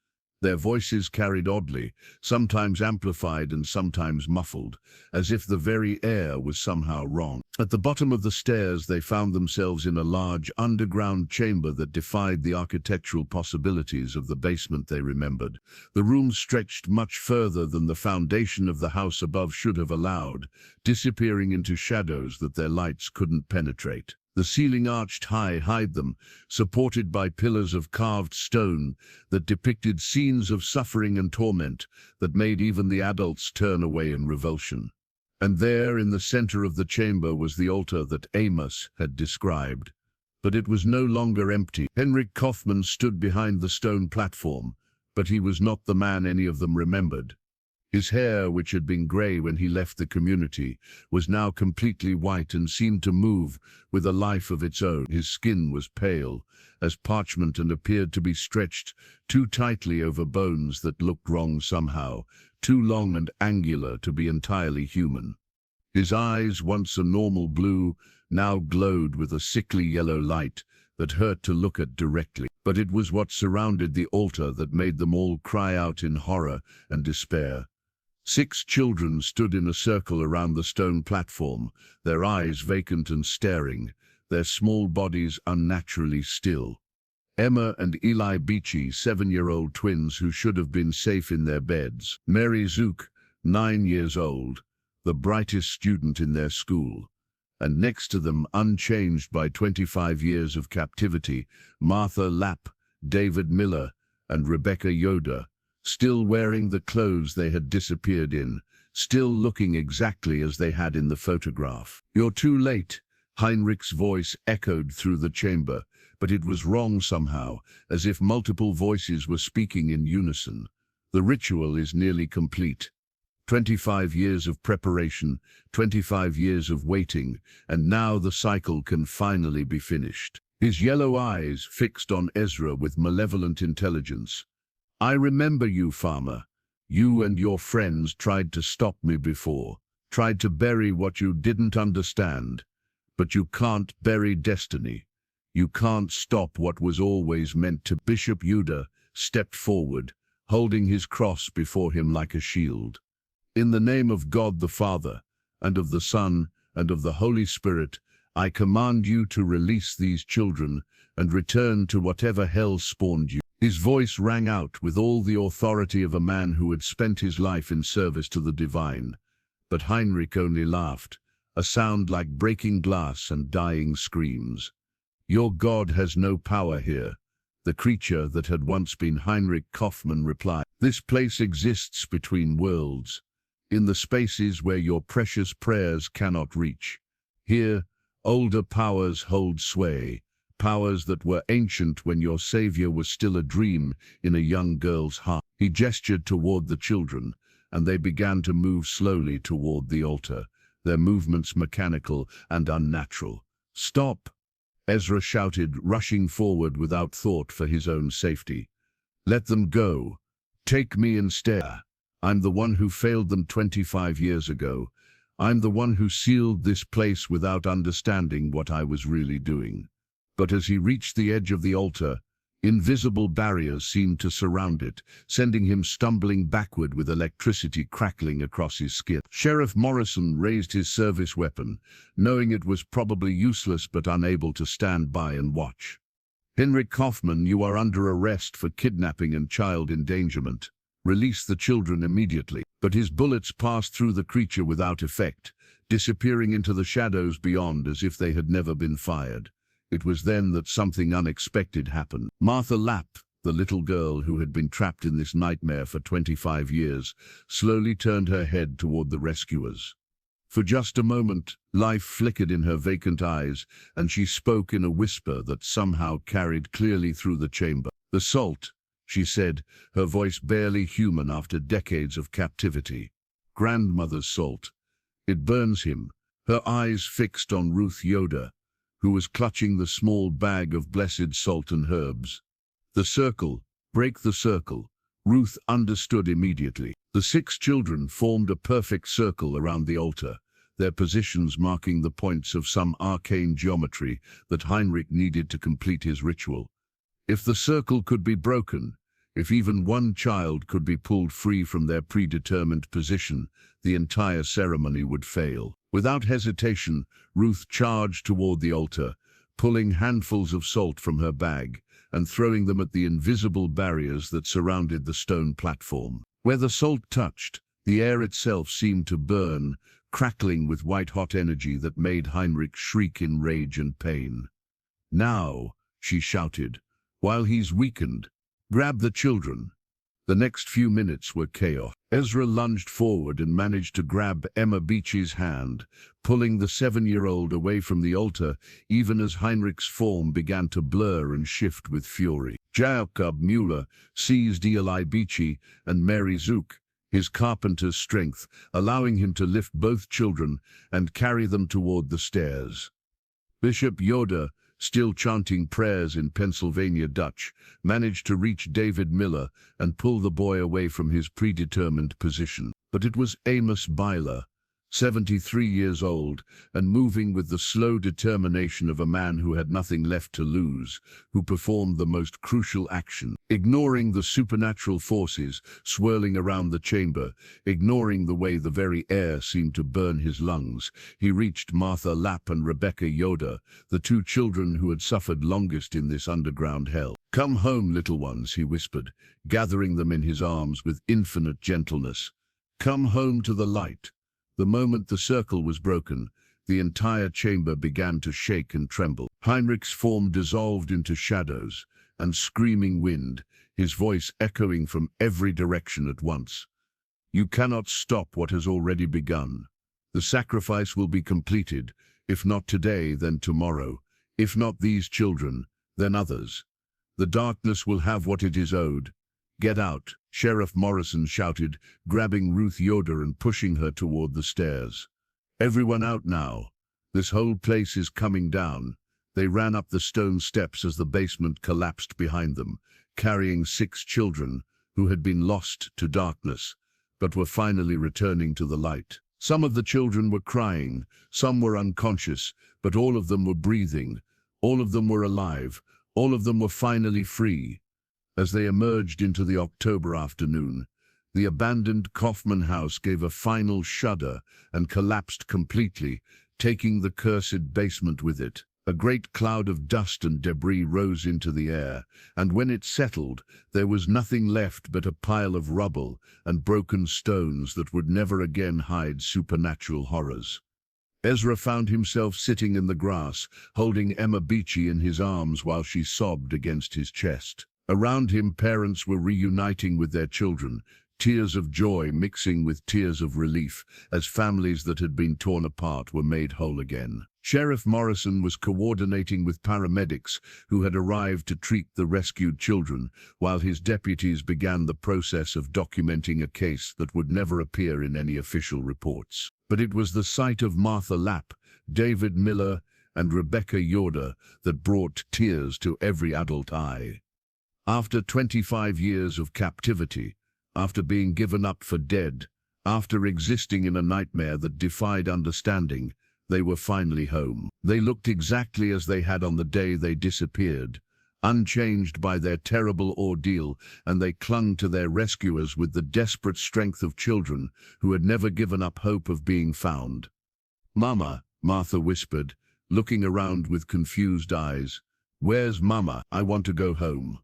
Their voices carried oddly, sometimes amplified and sometimes muffled, as if the very air was somehow wrong. At the bottom of the stairs, they found themselves in a large underground chamber that defied the architectural possibilities of the basement they remembered. The room stretched much further than the foundation of the house above should have allowed, disappearing into shadows that their lights couldn't penetrate. The ceiling arched high, them, supported by pillars of carved stone that depicted scenes of suffering and torment that made even the adults turn away in revulsion. And there, in the center of the chamber, was the altar that Amos had described. But it was no longer empty. Henrik Kaufman stood behind the stone platform, but he was not the man any of them remembered. His hair, which had been gray when he left the community, was now completely white and seemed to move with a life of its own. His skin was pale as parchment and appeared to be stretched too tightly over bones that looked wrong somehow, too long and angular to be entirely human. His eyes, once a normal blue, now glowed with a sickly yellow light that hurt to look at directly. But it was what surrounded the altar that made them all cry out in horror and despair. 6 children stood in a circle around the stone platform, their eyes vacant and staring, their small bodies unnaturally still. Emma and Eli Beachy, 7-year-old twins who should have been safe in their beds. Mary Zook, 9 years old, the brightest student in their school. And next to them, unchanged by 25 years of captivity, Martha Lapp, David Miller, and Rebecca Yoder, still wearing the clothes they had disappeared in, still looking exactly as they had in the photograph. "You're too late," Heinrich's voice echoed through the chamber, but it was wrong somehow, as if multiple voices were speaking in unison. "The ritual is nearly complete. 25 years of preparation, 25 years of waiting, and now the cycle can finally be finished." His yellow eyes fixed on Ezra with malevolent intelligence. "I remember you, farmer. You and your friends tried to stop me before, tried to bury what you didn't understand. But you can't bury destiny. You can't stop what was always meant to." Bishop Yoder stepped forward, holding his cross before him like a shield. "In the name of God the Father, and of the Son, and of the Holy Spirit, I command you to release these children and return to whatever hell spawned you." His voice rang out with all the authority of a man who had spent his life in service to the divine. But Heinrich only laughed, a sound like breaking glass and dying screams. "Your God has no power here," the creature that had once been Heinrich Kaufman replied. "This place exists between worlds, in the spaces where your precious prayers cannot reach. Here, older powers hold sway, powers that were ancient when your savior was still a dream in a young girl's heart." He gestured toward the children, and they began to move slowly toward the altar, their movements mechanical and unnatural. "Stop!" Ezra shouted, rushing forward without thought for his own safety. "Let them go. Take me instead. I'm the one who failed them 25 years ago. I'm the one who sealed this place without understanding what I was really doing." But as he reached the edge of the altar, Invisible barriers seemed to surround it, sending him stumbling backward with electricity crackling across his skin. Sheriff Morrison raised his service weapon, knowing it was probably useless but unable to stand by and watch. "Henrik Kaufman, you are under arrest for kidnapping and child endangerment. Release the children immediately." But his bullets passed through the creature without effect, disappearing into the shadows beyond as if they had never been fired. It was then that something unexpected happened. Martha Lapp, the little girl who had been trapped in this nightmare for 25 years, slowly turned her head toward the rescuers. For just a moment, life flickered in her vacant eyes, and she spoke in a whisper that somehow carried clearly through the chamber. "The salt," she said, her voice barely human after decades of captivity. "Grandmother's salt. It burns him." Her eyes fixed on Ruth Yoder, who was clutching the small bag of blessed salt and herbs. "The circle. Break the circle." Ruth understood immediately. The 6 children formed a perfect circle around the altar, their positions marking the points of some arcane geometry that Heinrich needed to complete his ritual. If the circle could be broken, if even one child could be pulled free from their predetermined position, the entire ceremony would fail. Without hesitation, Ruth charged toward the altar, pulling handfuls of salt from her bag and throwing them at the invisible barriers that surrounded the stone platform. Where the salt touched, the air itself seemed to burn, crackling with white-hot energy that made Heinrich shriek in rage and pain. "Now," she shouted, "while he's weakened, grab the children." The next few minutes were chaos. Ezra lunged forward and managed to grab Emma Beachy's hand, pulling the 7-year-old away from the altar even as Heinrich's form began to blur and shift with fury. Jakob Mueller seized Eli Beachy and Mary Zook, his carpenter's strength, allowing him to lift both children and carry them toward the stairs. Bishop Yoder, still chanting prayers in Pennsylvania Dutch, managed to reach David Miller and pull the boy away from his predetermined position. But it was Amos Byler, 73 years old, and moving with the slow determination of a man who had nothing left to lose, who performed the most crucial action. Ignoring the supernatural forces swirling around the chamber, ignoring the way the very air seemed to burn his lungs, he reached Martha Lapp and Rebecca Yoder, the 2 children who had suffered longest in this underground hell. "Come home, little ones," he whispered, gathering them in his arms with infinite gentleness. "Come home to the light." The moment the circle was broken, the entire chamber began to shake and tremble. Heinrich's form dissolved into shadows and screaming wind, his voice echoing from every direction at once. "You cannot stop what has already begun. The sacrifice will be completed, if not today, then tomorrow. If not these children, then others. The darkness will have what it is owed. Get out," Sheriff Morrison shouted, grabbing Ruth Yoder and pushing her toward the stairs. "Everyone out now. This whole place is coming down." They ran up the stone steps as the basement collapsed behind them, carrying 6 children who had been lost to darkness, but were finally returning to the light. Some of the children were crying, some were unconscious, but all of them were breathing. All of them were alive. All of them were finally free. As they emerged into the October afternoon, the abandoned Kaufman house gave a final shudder and collapsed completely, taking the cursed basement with it. A great cloud of dust and debris rose into the air, and when it settled, there was nothing left but a pile of rubble and broken stones that would never again hide supernatural horrors. Ezra found himself sitting in the grass, holding Emma Beachy in his arms while she sobbed against his chest. Around him, parents were reuniting with their children, tears of joy mixing with tears of relief, as families that had been torn apart were made whole again. Sheriff Morrison was coordinating with paramedics who had arrived to treat the rescued children, while his deputies began the process of documenting a case that would never appear in any official reports. But it was the sight of Martha Lapp, David Miller, and Rebecca Yoder that brought tears to every adult eye. After 25 years of captivity, after being given up for dead, after existing in a nightmare that defied understanding, they were finally home. They looked exactly as they had on the day they disappeared, unchanged by their terrible ordeal, and they clung to their rescuers with the desperate strength of children who had never given up hope of being found. "Mama," Martha whispered, looking around with confused eyes. "Where's Mama? I want to go home."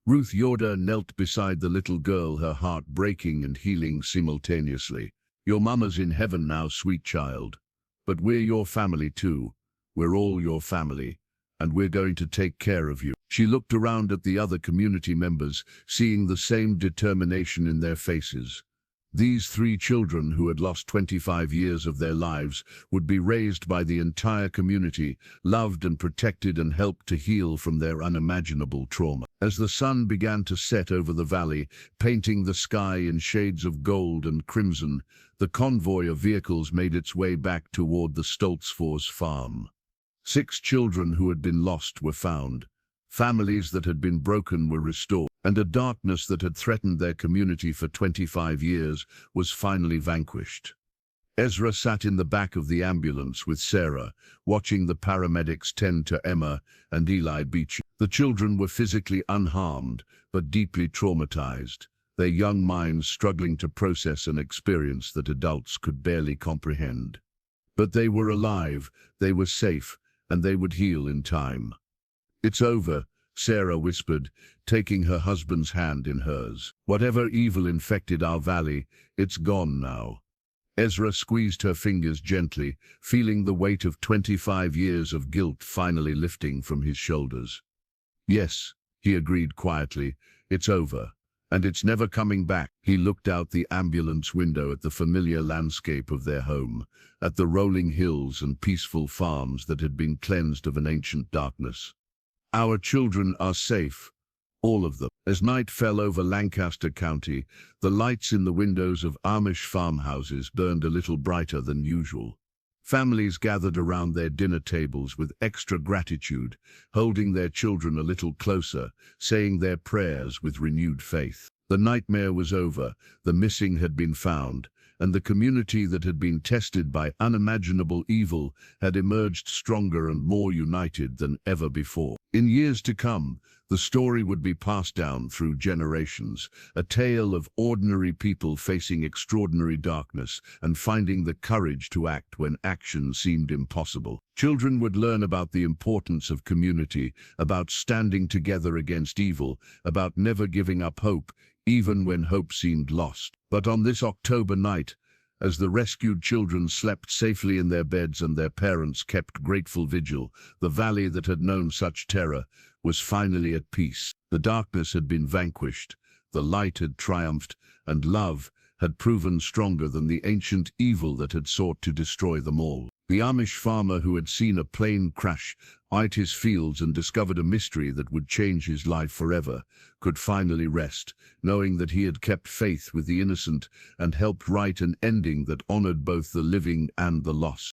Ruth Yoder knelt beside the little girl, her heart breaking and healing simultaneously. "Your Mama's in heaven now, sweet child. But we're your family too. We're all your family, and we're going to take care of you." She looked around at the other community members, seeing the same determination in their faces. These 3 children who had lost 25 years of their lives would be raised by the entire community, loved and protected and helped to heal from their unimaginable trauma. As the sun began to set over the valley, painting the sky in shades of gold and crimson, the convoy of vehicles made its way back toward the Stoltzfus farm. 6 children who had been lost were found. Families that had been broken were restored, and a darkness that had threatened their community for 25 years was finally vanquished. Ezra sat in the back of the ambulance with Sarah, watching the paramedics tend to Emma and Eli Beach. The children were physically unharmed, but deeply traumatized, their young minds struggling to process an experience that adults could barely comprehend. But they were alive, they were safe, and they would heal in time. "It's over," Sarah whispered, taking her husband's hand in hers. "Whatever evil infected our valley, it's gone now." Ezra squeezed her fingers gently, feeling the weight of 25 years of guilt finally lifting from his shoulders. "Yes," he agreed quietly, "it's over, and it's never coming back." He looked out the ambulance window at the familiar landscape of their home, at the rolling hills and peaceful farms that had been cleansed of an ancient darkness. "Our children are safe, all of them." As night fell over Lancaster County, the lights in the windows of Amish farmhouses burned a little brighter than usual. Families gathered around their dinner tables with extra gratitude, holding their children a little closer, saying their prayers with renewed faith. The nightmare was over, the missing had been found, and the community that had been tested by unimaginable evil had emerged stronger and more united than ever before. In years to come, the story would be passed down through generations, a tale of ordinary people facing extraordinary darkness and finding the courage to act when action seemed impossible. Children would learn about the importance of community, about standing together against evil, about never giving up hope, even when hope seemed lost. But on this October night, as the rescued children slept safely in their beds and their parents kept grateful vigil, the valley that had known such terror was finally at peace. The darkness had been vanquished, the light had triumphed, and love had proven stronger than the ancient evil that had sought to destroy them all. The Amish farmer who had seen a plane crash, eyed his fields and discovered a mystery that would change his life forever, could finally rest, knowing that he had kept faith with the innocent and helped write an ending that honored both the living and the lost.